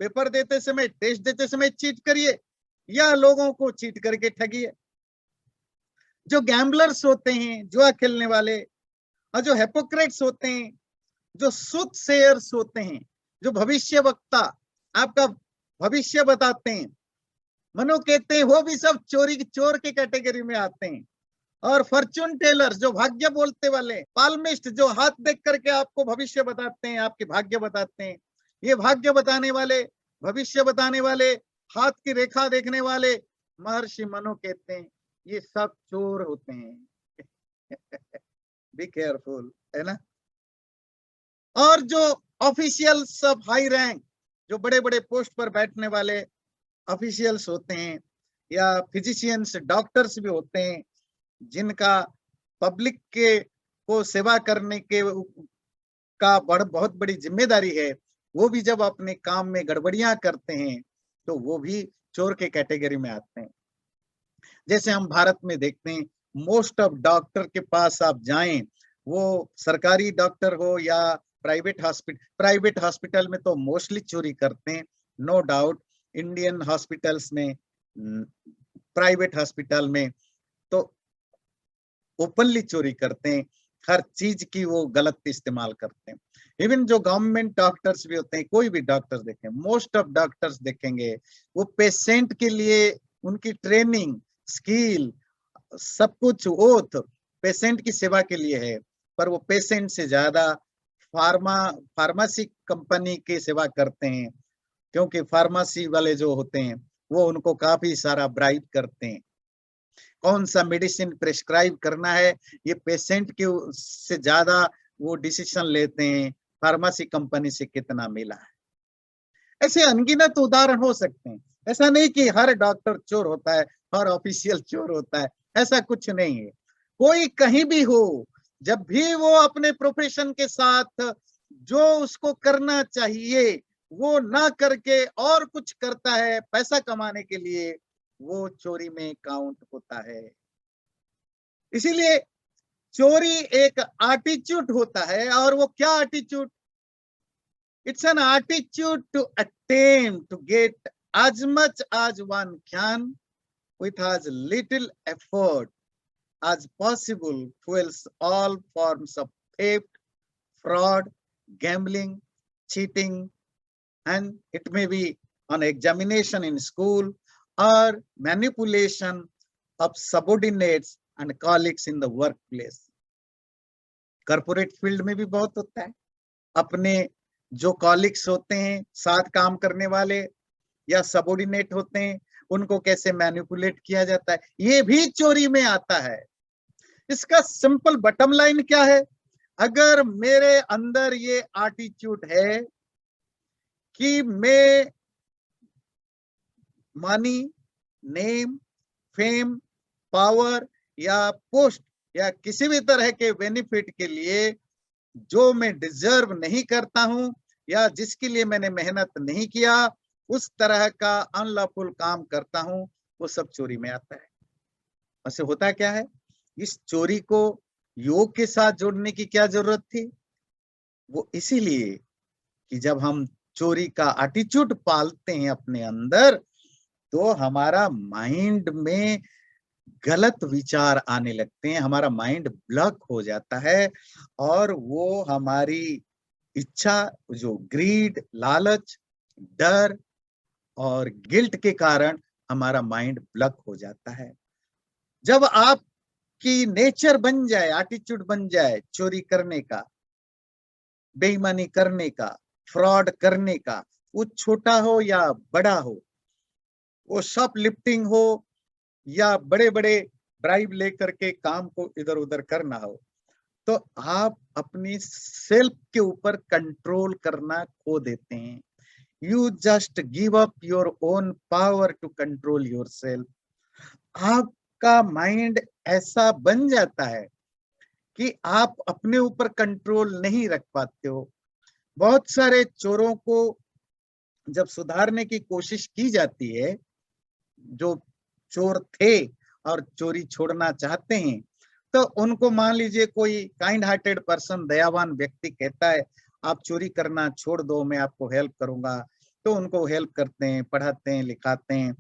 पेपर देते समय, टेस्ट देते समय चीट करिए, या लोगों को चीट करके ठगिए। जो गैम्बलर्स होते हैं, जुआ खेलने वाले, और जो हिपोक्रेट्स होते हैं, जो सूटसेयर्स होते हैं, जो भविष्य वक्ता आपका भविष्य बताते हैं, मनु कहते हैं वो भी सब चोर की कैटेगरी में आते हैं। और फॉर्च्यून टेलर जो भाग्य बोलते वाले, पाल्मिस्ट जो हाथ देख करके आपको भविष्य बताते हैं, आपके भाग्य बताते हैं, ये भाग्य बताने वाले, भविष्य बताने वाले, हाथ की रेखा देखने वाले महर्षि मनु कहते हैं ये सब चोर होते हैं। बी केयरफुल, है ना। और जो ऑफिशियल्स ऑफ हाई रैंक, जो बड़े बड़े पोस्ट पर बैठने वाले ऑफिशियल्स होते हैं, या फिजिशियंस, डॉक्टर्स भी होते हैं, जिनका पब्लिक के को सेवा करने के का बहुत बड़ी जिम्मेदारी है, वो भी जब अपने काम में गड़बड़ियां करते हैं तो वो भी चोर के कैटेगरी में आते हैं। जैसे हम भारत में देखते हैं, मोस्ट ऑफ डॉक्टर के पास आप जाएं, वो सरकारी डॉक्टर हो या प्राइवेट हॉस्पिटल में तो मोस्टली चोरी करते हैं, नो डाउट। इंडियन हॉस्पिटल्स में, प्राइवेट हॉस्पिटल में तो ओपनली चोरी करते हैं, हर चीज की वो गलत इस्तेमाल करते हैं। इवन जो गवर्नमेंट डॉक्टर्स भी होते हैं, कोई भी डॉक्टर देखें, मोस्ट ऑफ डॉक्टर्स देखेंगे वो पेशेंट के लिए उनकी ट्रेनिंग, स्किल, सब कुछ ओथ पेशेंट की सेवा के लिए है, पर वो पेशेंट से ज्यादा फार्मेसी कंपनी की सेवा करते हैं, क्योंकि फार्मेसी वाले जो होते हैं वो उनको काफी सारा ब्राइब करते हैं। कौन सा मेडिसिन प्रेस्क्राइब करना है ये पेशेंट के से ज्यादा वो डिसीजन लेते हैं, फार्मेसी कंपनी से कितना मिला है। ऐसे अनगिनत उदाहरण हो सकते हैं। ऐसा नहीं कि हर डॉक्टर चोर होता है, हर ऑफिशियल चोर होता है, ऐसा कुछ नहीं है। कोई कहीं भी हो, जब भी वो अपने प्रोफेशन के साथ जो उसको करना चाहिए वो ना करके और कुछ करता है पैसा कमाने के लिए, वो चोरी में काउंट होता है। इसीलिए चोरी एक एटीट्यूड होता है। और वो क्या attitude? It's an attitude to attempt to get as much as one can with as little effort as possible, fuels all forms of theft, fraud, gambling, cheating, and it may be on examination in school or manipulation of subordinates and colleagues in the workplace. Corporate field में भी बहुत होता है। अपने जो colleagues होते हैं, साथ काम करने वाले या सबऑर्डिनेट होते हैं, उनको कैसे मैनिपुलेट किया जाता है, ये भी चोरी में आता है। इसका सिंपल बटम लाइन क्या है? अगर मेरे अंदर ये एटीट्यूड है कि मैं मनी, नेम, फेम, पावर या पोस्ट या किसी भी तरह के बेनिफिट के लिए जो मैं डिजर्व नहीं करता हूं या जिसके लिए मैंने मेहनत नहीं किया, उस तरह का अनलॉफुल काम करता हूं, वो सब चोरी में आता है। ऐसे होता क्या है? इस चोरी को योग के साथ जोड़ने की क्या जरूरत थी? वो इसीलिए कि जब हम चोरी का एटीट्यूड पालते हैं अपने अंदर, तो हमारा माइंड में गलत विचार आने लगते हैं, हमारा माइंड ब्लॉक हो जाता है, और वो हमारी इच्छा, जो ग्रीड, लालच, डर और गिल्ट के कारण हमारा माइंड ब्लॉक हो जाता है। जब आपकी नेचर बन जाए, एटीट्यूड बन जाए चोरी करने का, बेईमानी करने का, फ्रॉड करने का, वो छोटा हो या बड़ा हो, वो शॉप लिफ्टिंग हो या बड़े बड़े ब्राइब लेकर के काम को इधर उधर करना हो, तो आप अपनी सेल्फ के ऊपर कंट्रोल करना खो देते हैं। You just give up your own power to control yourself. आपका माइंड ऐसा बन जाता है कि आप अपने ऊपर कंट्रोल नहीं रख पाते हो। बहुत सारे चोरों को जब सुधारने की कोशिश की जाती है, जो चोर थे और चोरी छोड़ना चाहते हैं, तो उनको मान लीजिए कोई काइंड हार्टेड पर्सन, दयावान व्यक्ति कहता है आप चोरी करना छोड़ दो, मैं आपको हेल्प करूंगा, तो उनको हेल्प करते हैं, पढ़ाते हैं, लिखाते हैं।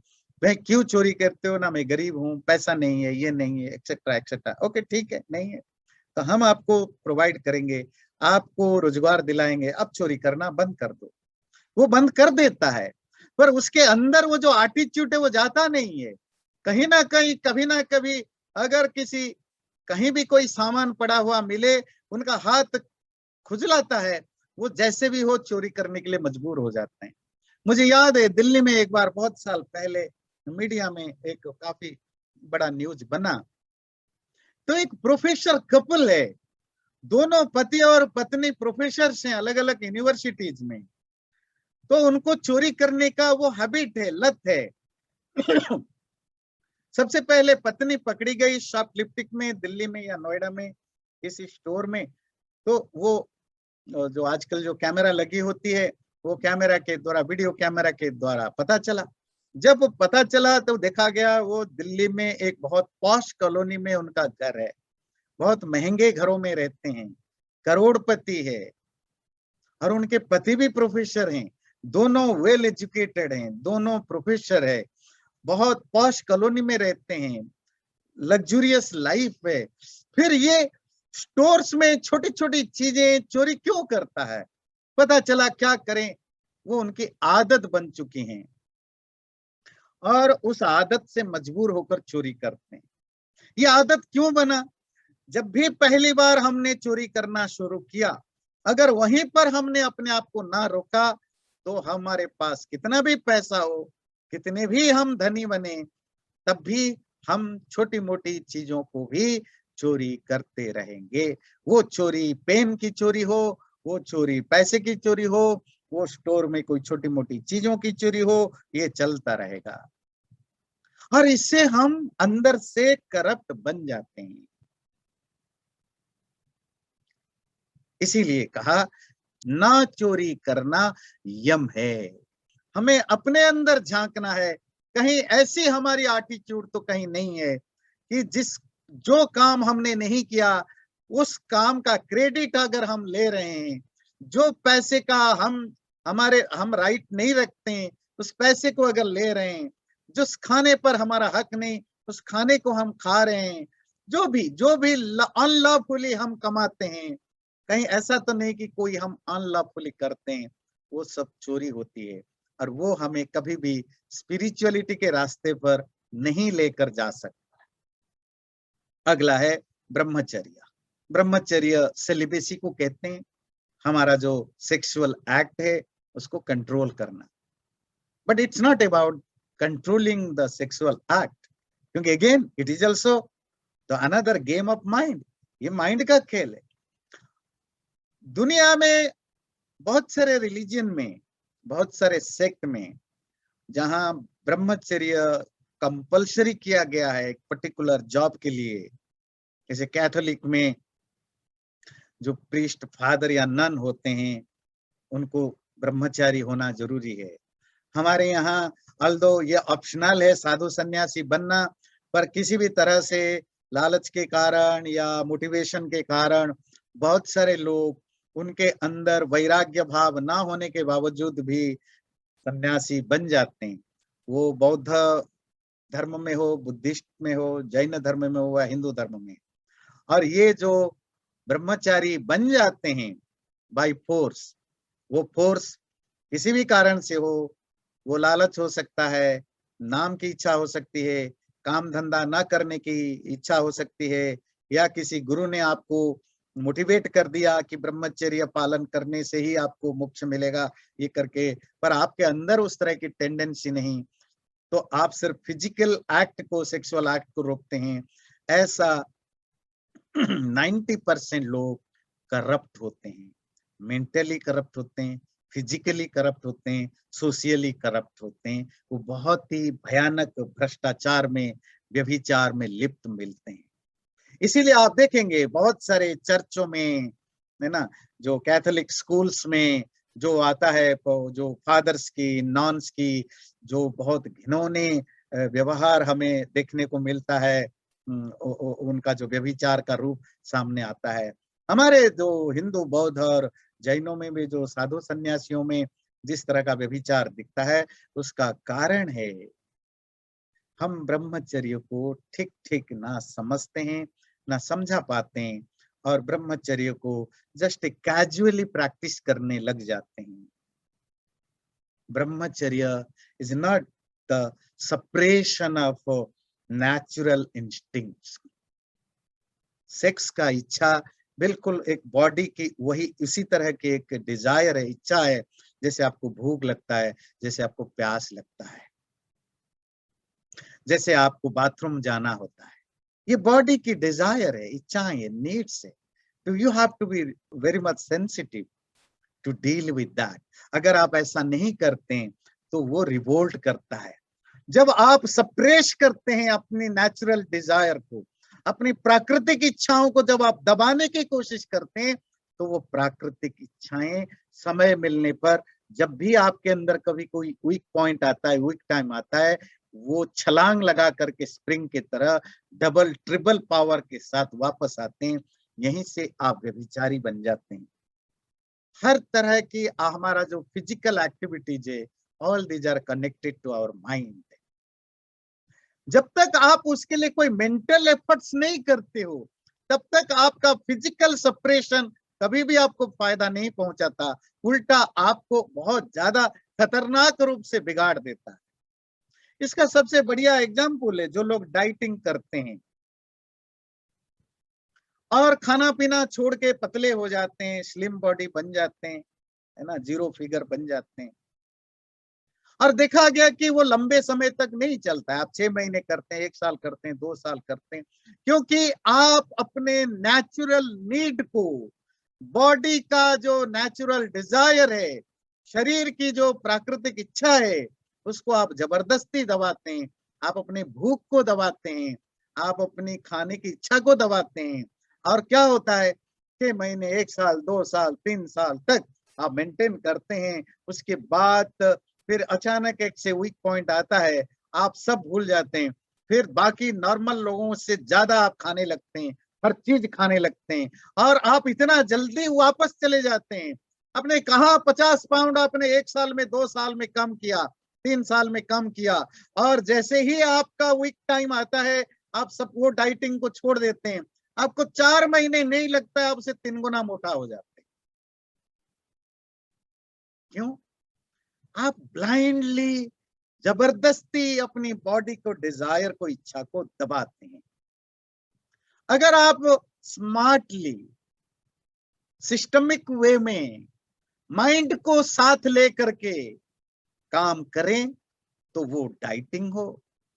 भाई क्यों चोरी करते हो? ना मैं गरीब हूँ, पैसा नहीं है, ये नहीं है, एक्सेट्रा एक्सेट्रा। ओके ठीक है, नहीं है तो हम आपको प्रोवाइड करेंगे, आपको रोजगार दिलाएंगे, अब चोरी करना बंद कर दो। वो बंद कर देता है, पर उसके अंदर वो जो एटीट्यूड है वो जाता नहीं है। कहीं ना कहीं कभी ना कभी अगर किसी कहीं भी कोई सामान पड़ा हुआ मिले, उनका हाथ खुजलाता है, वो जैसे भी हो चोरी करने के लिए मजबूर हो जाते हैं। मुझे याद है दिल्ली में एक बार बहुत साल पहले मीडिया में एक काफी बड़ा न्यूज बना। तो एक प्रोफेसर कपल है, दोनों पति और पत्नी प्रोफेसर हैं अलग अलग यूनिवर्सिटीज में। तो उनको चोरी करने का वो हैबिट है, लत है। सबसे पहले पत्नी पकड़ी गई शॉपलिफ्टिंग में, दिल्ली में या नोएडा में किसी स्टोर में। तो वो जो आजकल जो कैमरा लगी होती है, वो कैमरा के द्वारा, वीडियो कैमरा के द्वारा पता चला। जब पता चला तो देखा गया वो दिल्ली में एक बहुत पॉश कॉलोनी में उनका घर है, बहुत महंगे घरों में रहते हैं, करोड़पति है, और उनके पति भी प्रोफेसर हैं, दोनों वेल एजुकेटेड हैं, दोनों प्रोफेसर है, बहुत पॉश कॉलोनी में रहते हैं, लग्जूरियस लाइफ है। फिर ये स्टोर्स में छोटी छोटी चीजें चोरी क्यों करता है? पता चला क्या करें, वो उनकी आदत बन चुकी है और उस आदत से मजबूर होकर चोरी करते हैं। ये आदत क्यों बना? जब भी पहली बार हमने चोरी करना शुरू किया, अगर वहीं पर हमने अपने आप को ना रोका, तो हमारे पास कितना भी पैसा हो, कितने भी हम धनी बने, तब भी हम छोटी मोटी चीजों को भी चोरी करते रहेंगे। वो चोरी पेन की चोरी हो, वो चोरी पैसे की चोरी हो, वो स्टोर में कोई छोटी मोटी चीजों की चोरी हो, ये चलता रहेगा। और इससे हम अंदर से करप्ट बन जाते हैं। इसीलिए कहा ना चोरी करना यम है। हमें अपने अंदर झांकना है, कहीं ऐसी हमारी एटीट्यूड तो कहीं नहीं है कि जो काम हमने नहीं किया उस काम का क्रेडिट अगर हम ले रहे हैं, जो पैसे का हम राइट नहीं रखते हैं, उस पैसे को अगर ले रहे हैं, जिस खाने पर हमारा हक नहीं उस खाने को हम खा रहे हैं, जो भी अनलॉफुली हम कमाते हैं, कहीं ऐसा तो नहीं कि कोई हम अनलॉफुली करते हैं, वो सब चोरी होती है। और वो हमें कभी भी स्पिरिचुअलिटी के रास्ते पर नहीं लेकर जा सकता। अगला है ब्रह्मचर्य। ब्रह्मचर्य सेलिबेसी को कहते हैं, हमारा जो सेक्सुअल एक्ट है उसको कंट्रोल करना। But it's not about controlling the sexual act, क्योंकि again it is also the another game of mind. ये माइंड का खेल है। दुनिया में बहुत सारे रिलीजन में, बहुत सारे सेक्ट में, जहां ब्रह्मचर्य कंपलसरी किया गया है एक पर्टिकुलर जॉब के लिए, जैसे कैथोलिक में जो प्रीस्ट फादर या नन होते हैं उनको ब्रह्मचारी होना जरूरी है। हमारे यहाँ अल्दो ये ऑप्शनल है साधु सन्यासी बनना, पर किसी भी तरह से लालच के कारण या मोटिवेशन के कारण बहुत सारे लोग, उनके अंदर वैराग्य भाव ना होने के बावजूद भी सन्यासी बन जाते हैं। वो बौद्ध धर्म में हो, बुद्धिस्ट में हो, जैन धर्म में हो या हिंदू धर्म में। और ये जो ब्रह्मचारी बन जाते हैं बाय फोर्स, वो फोर्स किसी भी कारण से हो, वो लालच हो सकता है, नाम की इच्छा हो सकती है, काम धंधा ना करने की इच्छा हो सकती है, या किसी गुरु ने आपको मोटिवेट कर दिया कि ब्रह्मचर्य पालन करने से ही आपको मोक्ष मिलेगा, ये करके, पर आपके अंदर उस तरह की टेंडेंसी नहीं, तो आप सिर्फ फिजिकल एक्ट को, सेक्सुअल एक्ट को रोकते हैं। ऐसा 90% लोग करप्ट होते हैं, मेंटली करप्ट होते हैं, फिजिकली करप्ट होते हैं, सोशियली करप्ट होते हैं। वो बहुत ही भयानक भ्रष्टाचार में, व्यभिचार में लिप्त मिलते हैं। इसीलिए आप देखेंगे बहुत सारे चर्चों में, है ना, जो कैथोलिक स्कूल्स में जो आता है, जो फादर्स की, नॉन्स की जो बहुत घिनौने व्यवहार हमें देखने को मिलता है, उनका जो व्यभिचार का रूप सामने आता है। हमारे जो हिंदू, बौद्ध और जैनों में भी जो साधु सन्यासियों में जिस तरह का व्यभिचार दिखता है, उसका कारण है हम ब्रह्मचर्य को ठीक ठीक ना समझते हैं, ना समझा पाते हैं, और ब्रह्मचर्य को जस्ट कैजुअली प्रैक्टिस करने लग जाते हैं। Brahmacharya is not the suppression of natural instincts. Sex का इच्छा बिल्कुल एक बॉडी की वही उसी तरह की एक डिजायर है, इच्छा है, जैसे आपको भूख लगता है, जैसे आपको प्यास लगता है, जैसे आपको बाथरूम जाना होता है। ये बॉडी की डिजायर है, इच्छाएं है, नीड्स है। तो you have to be very much sensitive to deal with that. अगर आप ऐसा नहीं करते हैं तो वो रिवोल्ट करता है। जब आप सप्रेस करते हैं अपनी नेचुरल डिजायर को, अपनी प्राकृतिक इच्छाओं को जब आप दबाने की कोशिश करते हैं, तो वो प्राकृतिक इच्छाएं समय मिलने पर, जब भी आपके अंदर कभी कोई वीक पॉइंट आता है, वीक टाइम आता है, वो छलांग लगा करके स्प्रिंग की तरह डबल ट्रिपल पावर के साथ वापस आते हैं। यहीं से आप व्यभिचारी बन जाते हैं। हर तरह की हमारा जो फिजिकल एक्टिविटीज है, all these are connected to our mind. जब तक आप उसके लिए कोई मेंटल एफर्ट्स नहीं करते हो, तब तक आपका फिजिकल सप्रेशन कभी भी आपको फायदा नहीं पहुंचाता, उल्टा आपको बहुत ज्यादा खतरनाक रूप से बिगाड़ देता है। इसका सबसे बढ़िया एग्जाम्पल है जो लोग डाइटिंग करते हैं और खाना पीना छोड़ के पतले हो जाते हैं, स्लिम बॉडी बन जाते हैं, है ना, जीरो फिगर बन जाते हैं। और देखा गया कि वो लंबे समय तक नहीं चलता है। आप 6 महीने करते हैं, 1 साल करते हैं, 2 साल करते हैं, क्योंकि आप अपने नेचुरल नीड को, बॉडी का जो नेचुरल डिजायर है, शरीर की जो प्राकृतिक इच्छा है, उसको आप जबरदस्ती दबाते हैं। आप अपने भूख को दबाते हैं, आप अपनी खाने की इच्छा को दबाते हैं। और क्या होता है, 6 महीने, 1 साल, 2 साल, 3 साल तक आप मेंटेन करते हैं। उसके बाद फिर अचानक एक से वीक पॉइंट आता है, आप सब भूल जाते हैं। फिर बाकी नॉर्मल लोगों से ज्यादा आप खाने लगते हैं, हर चीज खाने लगते हैं, और आप इतना जल्दी वापस चले जाते हैं। आपने कहा 50 पाउंड आपने 1 साल में, 2 साल में कम किया, 3 साल में कम किया, और जैसे ही आपका वीक टाइम आता है, आप सब वो डाइटिंग को छोड़ देते हैं। आपको 4 महीने नहीं लगता है, आपसे 3 गुना मोटा हो जाते हैं। क्यों? आप ब्लाइंडली, जबरदस्ती अपनी बॉडी को, डिजायर को, इच्छा को दबाते हैं। अगर आप स्मार्टली, सिस्टमिक वे में माइंड को साथ लेकर के काम करें, तो वो डाइटिंग हो,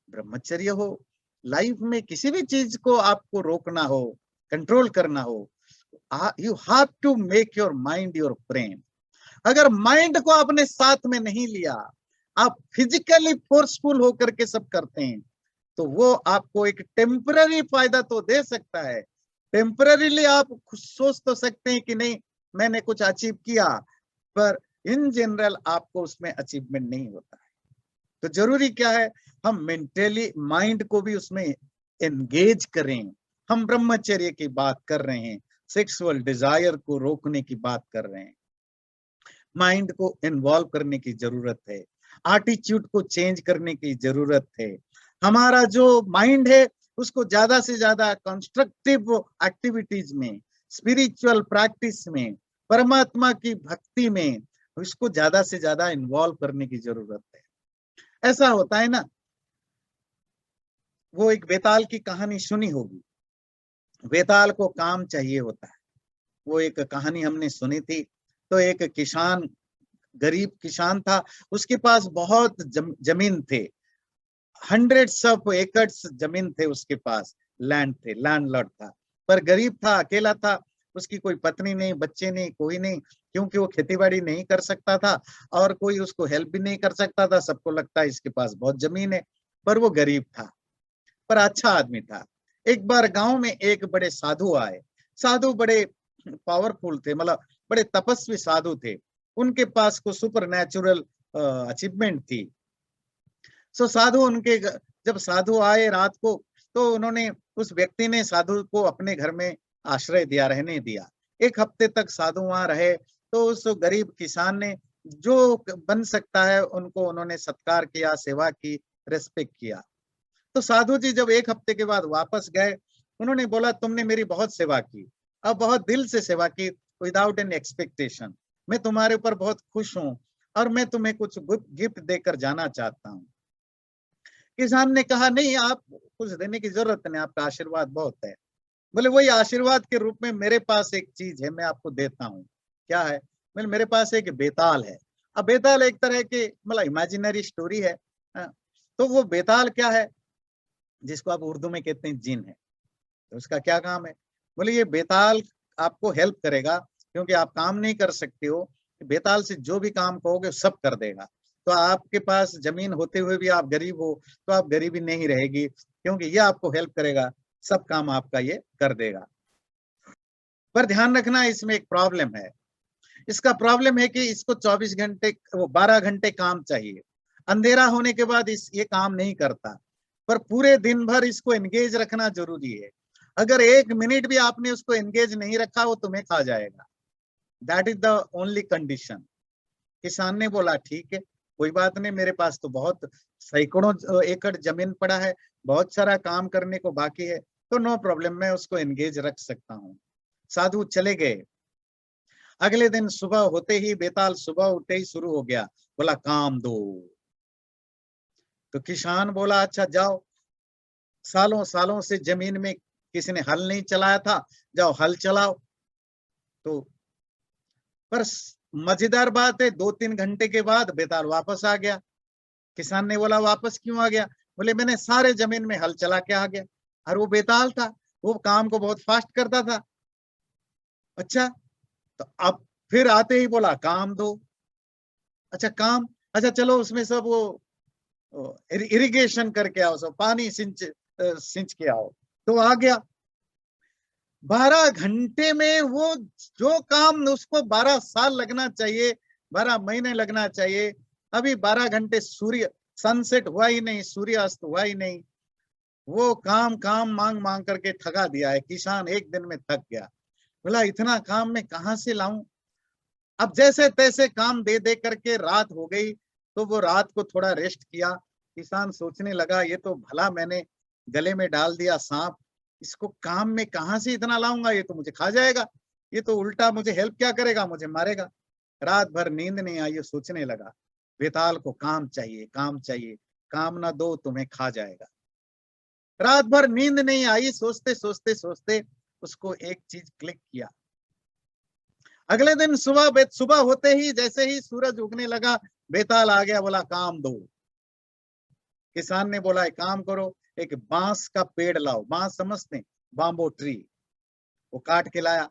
ब्रह्मचर्य हो, लाइफ में किसी भी चीज को आपको रोकना हो, कंट्रोल करना हो, you have to make your mind your friend. अगर माइंड को आपने साथ में नहीं लिया, आप फिजिकली फोर्सफुल होकर के सब करते हैं, तो वो आपको एक टेम्पररी फायदा तो दे सकता है। टेम्पररीली आप सोच तो सकते हैं कि नहीं मैंने कुछ अचीव किया, पर इन जनरल आपको उसमें अचीवमेंट नहीं होता है। तो जरूरी क्या है, हम मेंटली माइंड को भी उसमें एंगेज करें। हम ब्रह्मचर्य की बात कर रहे हैं, सेक्सुअल डिजायर को रोकने की बात कर रहे हैं, माइंड को इन्वॉल्व करने की जरूरत है, एटीट्यूड को चेंज करने की जरूरत है। हमारा जो माइंड है उसको ज्यादा से ज्यादा कंस्ट्रक्टिव एक्टिविटीज में, स्पिरिचुअल प्रैक्टिस में, परमात्मा की भक्ति में, उसको ज्यादा से ज्यादा इन्वॉल्व करने की जरूरत है। ऐसा होता है ना, वो एक बेताल की कहानी सुनी होगी। बेताल को काम चाहिए होता है। वो एक कहानी हमने सुनी थी। तो एक किसान, गरीब किसान था, उसके पास बहुत जमीन थे, हंड्रेड्स ऑफ एकर्स जमीन थे उसके पास, लैंड थे, लैंडलॉर्ड था, पर गरीब था, अकेला था। उसकी कोई पत्नी नहीं, बच्चे नहीं, कोई नहीं, क्योंकि वो खेतीबाड़ी नहीं कर सकता था और कोई उसको हेल्प भी नहीं कर सकता था। सबको लगता है इसके पास बहुत जमीन है, पर वो गरीब था, पर अच्छा आदमी था। एक बार गांव में एक बड़े साधु आए। साधु बड़े पावरफुल थे, मतलब बड़े तपस्वी साधु थे। उनके पास को सुपर नेचुरल अचीवमेंट थी। सो साधु उनके जब साधु आए रात को, तो उन्होंने, उस व्यक्ति ने साधु को अपने घर में आश्रय दिया, रहने दिया। 1 हफ्ते तक साधु वहां रहे। तो उस गरीब किसान ने जो बन सकता है उनको उन्होंने सत्कार किया, सेवा की, रेस्पेक्ट किया। तो साधु जी जब 1 हफ्ते के बाद वापस गए, उन्होंने बोला तुमने मेरी बहुत सेवा की, अब बहुत दिल से सेवा की, विदाउट एन एक्सपेक्टेशन। मैं तुम्हारे ऊपर बहुत खुश हूँ, और मैं तुम्हें कुछ गिफ्ट देकर जाना चाहता हूँ। किसान ने कहा नहीं, आप कुछ देने की जरूरत नहीं, आपका आशीर्वाद बहुत है। बोले वही आशीर्वाद के रूप में मेरे पास एक चीज है, मैं आपको देता हूँ। क्या है? बोले मेरे पास एक बेताल है। अब बेताल एक तरह की मतलब इमेजिनरी स्टोरी है। हाँ, तो वो बेताल क्या है, जिसको आप उर्दू में कहते हैं जिन है, तो उसका क्या काम है? बोले ये बेताल आपको हेल्प करेगा, क्योंकि आप काम नहीं कर सकते हो, बेताल से जो भी काम कहोगे सब कर देगा। तो आपके पास जमीन होते हुए भी आप गरीब हो, तो आप गरीबी नहीं रहेगी, क्योंकि ये आपको हेल्प करेगा, सब काम आपका ये कर देगा। पर ध्यान रखना, इसमें एक प्रॉब्लम है। इसका प्रॉब्लम है कि इसको 24 घंटे, वो 12 घंटे काम चाहिए। अंधेरा होने के बाद ये काम नहीं करता। पर पूरे दिन भर इसको एंगेज रखना जरूरी है। अगर 1 मिनट भी आपने उसको एंगेज नहीं रखा, वो तुम्हें खा जाएगा। That is the only condition. किसान ने बोला ठीक है, कोई बात नहीं, मेरे पास तो बहुत सैकड़ों एकड़ जमीन पड़ा है, बहुत सारा काम करने को बाकी है, तो नो प्रॉब्लम, मैं उसको एंगेज रख सकता हूँ। साधु चले गए। अगले दिन सुबह होते ही बेताल सुबह उठते ही शुरू हो गया, बोला काम दो। तो किसान बोला अच्छा जाओ, सालों सालों से जमीन में किसी ने हल नहीं चलाया था, जाओ हल चलाओ। तो पर मजेदार बात है, 2-3 घंटे के बाद बेताल वापस आ गया। किसान ने बोला वापस क्यों आ गया? बोले मैंने सारे जमीन में हल चला के आ गया। और वो बेताल था, वो काम को बहुत फास्ट करता था। अच्छा, तो अब फिर आते ही बोला काम दो। अच्छा काम, अच्छा चलो उसमें सब वो इरिगेशन करके आओ, सब पानी सिंच के आओ। तो आ गया। 12 घंटे में वो जो काम उसको 12 साल लगना चाहिए, 12 महीने लगना चाहिए, अभी 12 घंटे सूर्य सनसेट हुआ ही नहीं, सूर्यास्त हुआ ही नहीं। वो काम काम मांग मांग करके थका दिया है किसान, एक दिन में थक गया। बोला इतना काम मैं कहां से लाऊं? अब जैसे तैसे काम दे दे करके रात हो गई। तो वो रात को थोड़ा रेस्ट किया। किसान सोचने लगा ये तो भला मैंने गले में डाल दिया सांप, इसको काम में कहां से इतना लाऊंगा, ये तो मुझे खा जाएगा, ये तो उल्टा मुझे हेल्प क्या करेगा, मुझे मारेगा। रात भर नींद नहीं आई, ये सोचने लगा बेताल को काम चाहिए, काम चाहिए, काम ना दो तुम्हें खा जाएगा। रात भर नींद नहीं आई, सोचते सोचते सोचते उसको एक चीज क्लिक किया। अगले दिन सुबह होते ही जैसे ही सूरज उगने लगा, बेताल आ गया, बोला काम दो। किसान ने बोला एक काम करो, एक बांस का पेड़ लाओ, बांस समझते, बाम्बो ट्री, वो काट के लाया।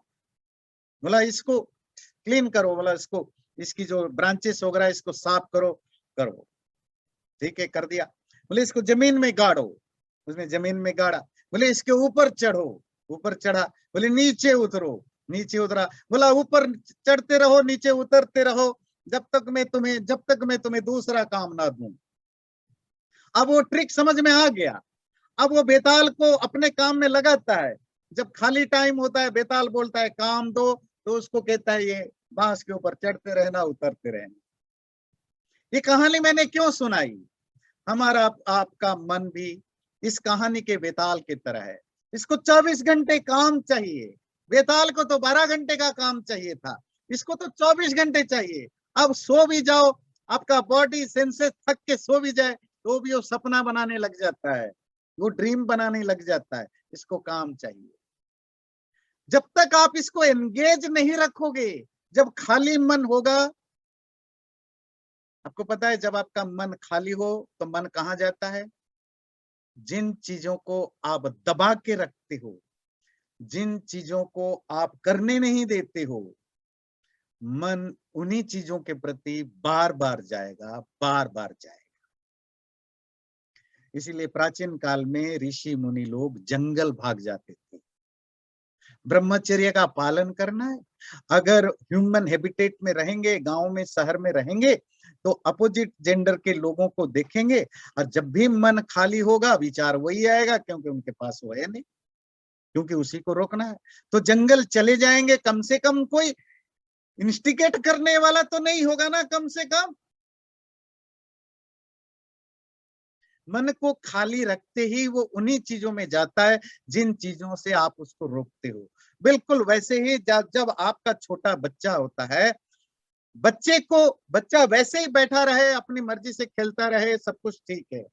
बोला इसको क्लीन करो, बोला इसको, इसकी जो ब्रांचेस वगैरह इसको साफ करो। करो, ठीक है, कर दिया। बोले इसको जमीन में गाड़ो, उसने जमीन में गाड़ा। बोले इसके ऊपर चढ़ो, ऊपर चढ़ा। बोले नीचे उतरो, नीचे उतरा। बोला ऊपर चढ़ते रहो, नीचे उतरते रहो, जब तक मैं तुम्हें दूसरा काम ना दूं। अब वो ट्रिक समझ में आ गया। अब वो बेताल को अपने काम में लगाता है। जब खाली टाइम होता है, बेताल बोलता है काम दो, तो उसको कहता है ये बांस के ऊपर चढ़ते रहना, उतरते रहना। ये कहानी मैंने क्यों सुनाई? हमारा आपका मन भी इस कहानी के बेताल की तरह है। इसको 24 घंटे काम चाहिए। बेताल को तो 12 घंटे का काम चाहिए था, इसको तो 24 घंटे चाहिए। अब सो भी जाओ, आपका बॉडी सेंसेस थक के सो भी जाए, तो भी वो सपना बनाने लग जाता है, वो ड्रीम बनाने लग जाता है। इसको काम चाहिए। जब तक आप इसको एंगेज नहीं रखोगे, जब खाली मन होगा, आपको पता है जब आपका मन खाली हो तो मन कहाँ जाता है? जिन चीजों को आप दबा के रखते हो, जिन चीजों को आप करने नहीं देते हो, मन उन्हीं चीजों के प्रति बार बार जाएगा, बार बार जाएगा। इसीलिए प्राचीन काल में ऋषि मुनि लोग जंगल भाग जाते थे। ब्रह्मचर्य का पालन करना है। अगर ह्यूमन हैबिटेट में रहेंगे, गांव में शहर में रहेंगे, तो अपोजिट जेंडर के लोगों को देखेंगे, और जब भी मन खाली होगा विचार वही आएगा, क्योंकि उनके पास वो है नहीं, क्योंकि उसी को रोकना है। तो जंगल चले जाएंगे, कम से कम कोई इंस्टिगेट करने वाला तो नहीं होगा ना, कम से कम। मन को खाली रखते ही वो उन्हीं चीजों में जाता है जिन चीजों से आप उसको रोकते हो। बिल्कुल वैसे ही जब आपका छोटा बच्चा होता है, बच्चा वैसे ही बैठा रहे, अपनी मर्जी से खेलता रहे, सब कुछ ठीक है।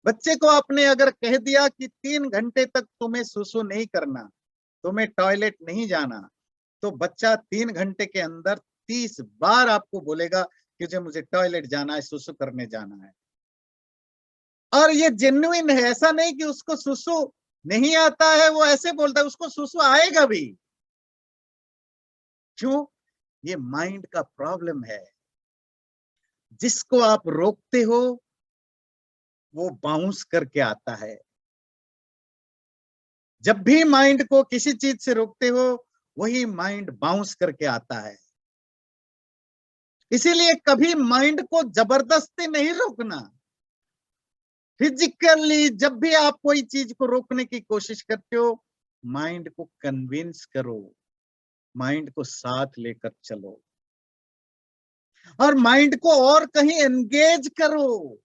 बच्चे को आपने अगर कह दिया कि 3 घंटे तक तुम्हें सुसु नहीं करना, तुम्हें टॉयलेट नहीं जाना, तो बच्चा 3 घंटे के अंदर 30 बार आपको बोलेगा कि जो मुझे टॉयलेट जाना है, सुसु करने जाना है। और ये जेन्युइन है, ऐसा नहीं कि उसको सुसु नहीं आता है, वो ऐसे बोलता है, उसको सुसु आएगा भी। क्यों? ये माइंड का प्रॉब्लम है। जिसको आप रोकते हो वो बाउंस करके आता है। जब भी माइंड को किसी चीज से रोकते हो, वही माइंड बाउंस करके आता है। इसीलिए कभी माइंड को जबरदस्ती नहीं रोकना। फिजिकली जब भी आप कोई चीज को रोकने की कोशिश करते हो, माइंड को कन्विंस करो, माइंड को साथ लेकर चलो और माइंड को और कहीं एंगेज करो।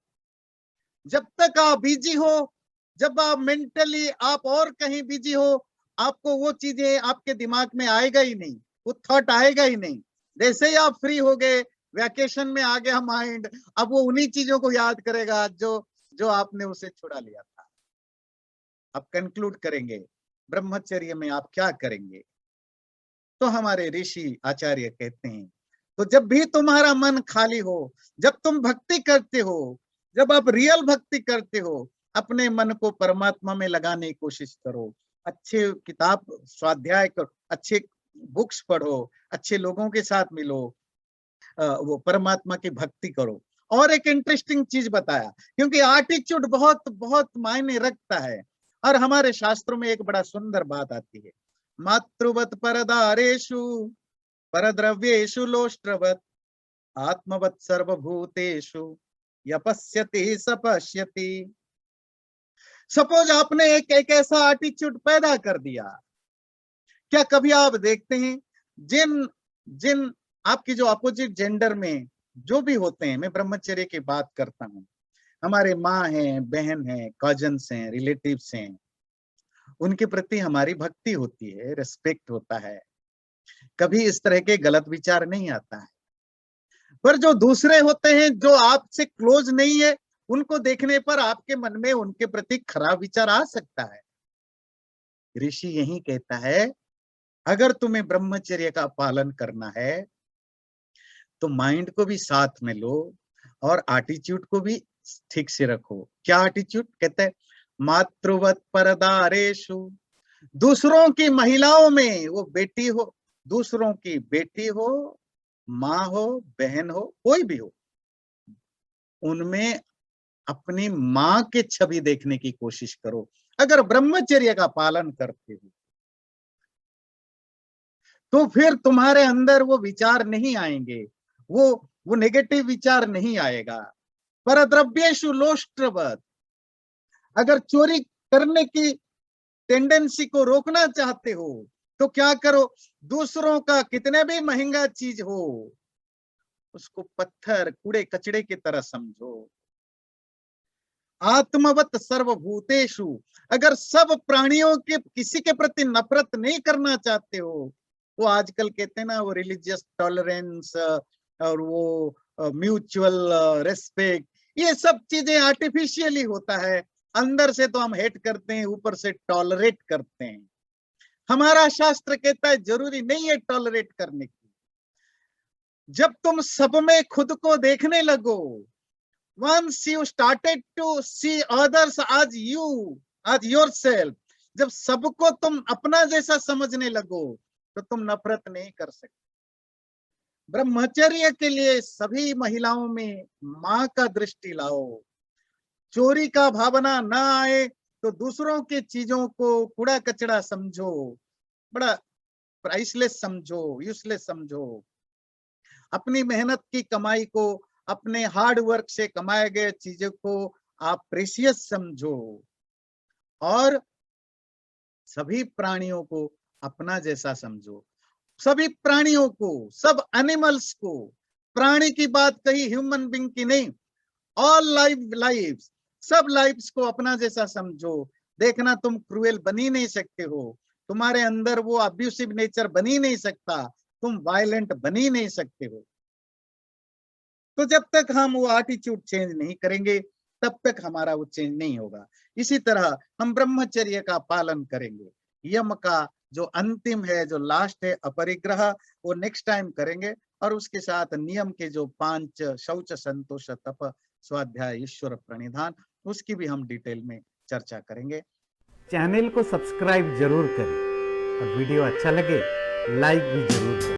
जब तक आप बिजी हो, जब आप मेंटली आप और कहीं बिजी हो, आपको वो चीजें आपके दिमाग में आएगा ही नहीं, वो थॉट आएगा ही नहीं। जैसे ही आप फ्री हो गए, वैकेशन में आ गया माइंड, अब वो उन्हीं चीजों को याद करेगा जो जो आपने उसे छुड़ा लिया था। अब कंक्लूड करेंगे, ब्रह्मचर्य में आप क्या करेंगे? तो हमारे ऋषि आचार्य कहते हैं, तो जब भी तुम्हारा मन खाली हो, जब तुम भक्ति करते हो, जब आप रियल भक्ति करते हो, अपने मन को परमात्मा में लगाने की कोशिश करो। अच्छे किताब स्वाध्याय करो, अच्छे बुक्स पढ़ो, अच्छे लोगों के साथ मिलो, वो परमात्मा की भक्ति करो। और एक इंटरेस्टिंग चीज बताया, क्योंकि एटीट्यूड बहुत बहुत मायने रखता है। और हमारे शास्त्रों में एक बड़ा सुंदर बात आती है, मातृवत परदारेषु परद्रव्येषु लोष्ट्रवत आत्मवत सर्वभूतेषु यपस्यति सपश्यति। सपोज आपने एक ऐसा एटीट्यूड पैदा कर दिया, क्या कभी आप देखते हैं जिन जिन आपकी जो अपोजिट जेंडर में जो भी होते हैं, मैं ब्रह्मचर्य की बात करता हूँ, हमारे माँ हैं, बहन हैं, कजन्स हैं, रिलेटिव्स हैं, उनके प्रति हमारी भक्ति होती है, रिस्पेक्ट होता है, कभी इस तरह के गलत विचार नहीं आता है। पर जो दूसरे होते हैं, जो आपसे क्लोज नहीं है, उनको देखने पर आपके मन में उनके प्रति खराब विचार आ सकता है। ऋषि यही कहता है, अगर तुम्हें ब्रह्मचर्य का पालन करना है तो माइंड को भी साथ में लो और एटीट्यूड को भी ठीक से रखो। क्या एटीट्यूड? कहते हैं मातृवत परदारेषु, दूसरों की महिलाओं में, वो बेटी हो, दूसरों की बेटी हो, माँ हो, बहन हो, कोई भी हो, उनमें अपनी माँ के छवि देखने की कोशिश करो। अगर ब्रह्मचर्य का पालन करते हो तो फिर तुम्हारे अंदर वो विचार नहीं आएंगे, वो नेगेटिव विचार नहीं आएगा। परद्रव्येषु लोष्ट्रवत, अगर चोरी करने की टेंडेंसी को रोकना चाहते हो तो क्या करो, दूसरों का कितने भी महंगा चीज हो, उसको पत्थर कूड़े कचड़े की तरह समझो। आत्मवत सर्वभूतेषु, अगर सब प्राणियों के किसी के प्रति नफरत नहीं करना चाहते हो, वो आजकल कहते हैं ना, वो रिलीजियस टॉलरेंस और वो म्यूचुअल रेस्पेक्ट, ये सब चीजें आर्टिफिशियली होता है। अंदर से तो हम हेट करते हैं, ऊपर से टॉलरेट करते हैं। हमारा शास्त्र कहता है जरूरी नहीं है टॉलरेट करने की। जब तुम सब में खुद को देखने लगो, once you started to see others as yourself, जब सबको तुम अपना जैसा समझने लगो तो तुम नफरत नहीं कर सकते। ब्रह्मचर्य के लिए सभी महिलाओं में माँ का दृष्टि लाओ, चोरी का भावना ना आए, तो दूसरों की चीजों को कूड़ा कचड़ा समझो, बड़ा प्राइसलेस समझो, यूजलेस समझो। अपनी मेहनत की कमाई को, अपने हार्ड वर्क से कमाए गए चीजों को आप प्रेशियस समझो और सभी प्राणियों को अपना जैसा समझो। सभी प्राणियों को, सब एनिमल्स को, प्राणी की बात कही, ह्यूमन बीइंग की नहीं, ऑल लाइव्स, सब लाइव्स को अपना जैसा समझो। देखना, तुम क्रूएल बन ही नहीं सकते हो, तुम्हारे अंदर वो अब्यूसिव नेचर बन ही नहीं सकता, तुम वायलेंट बन ही नहीं सकते हो। तो जब तक हम वो एटीट्यूड चेंज नहीं करेंगे तब तक हमारा वो चेंज नहीं होगा। इसी तरह हम ब्रह्मचर्य का पालन करेंगे, यम का जो अंतिम है, जो लास्ट है अपरिग्रह, वो नेक्स्ट टाइम करेंगे। और उसके साथ नियम के जो 5 शौच, संतोष, तप, स्वाध्याय, ईश्वर प्रणिधान, उसकी भी हम डिटेल में चर्चा करेंगे। चैनल को सब्सक्राइब जरूर करें और वीडियो अच्छा लगे लाइक भी जरूर करें।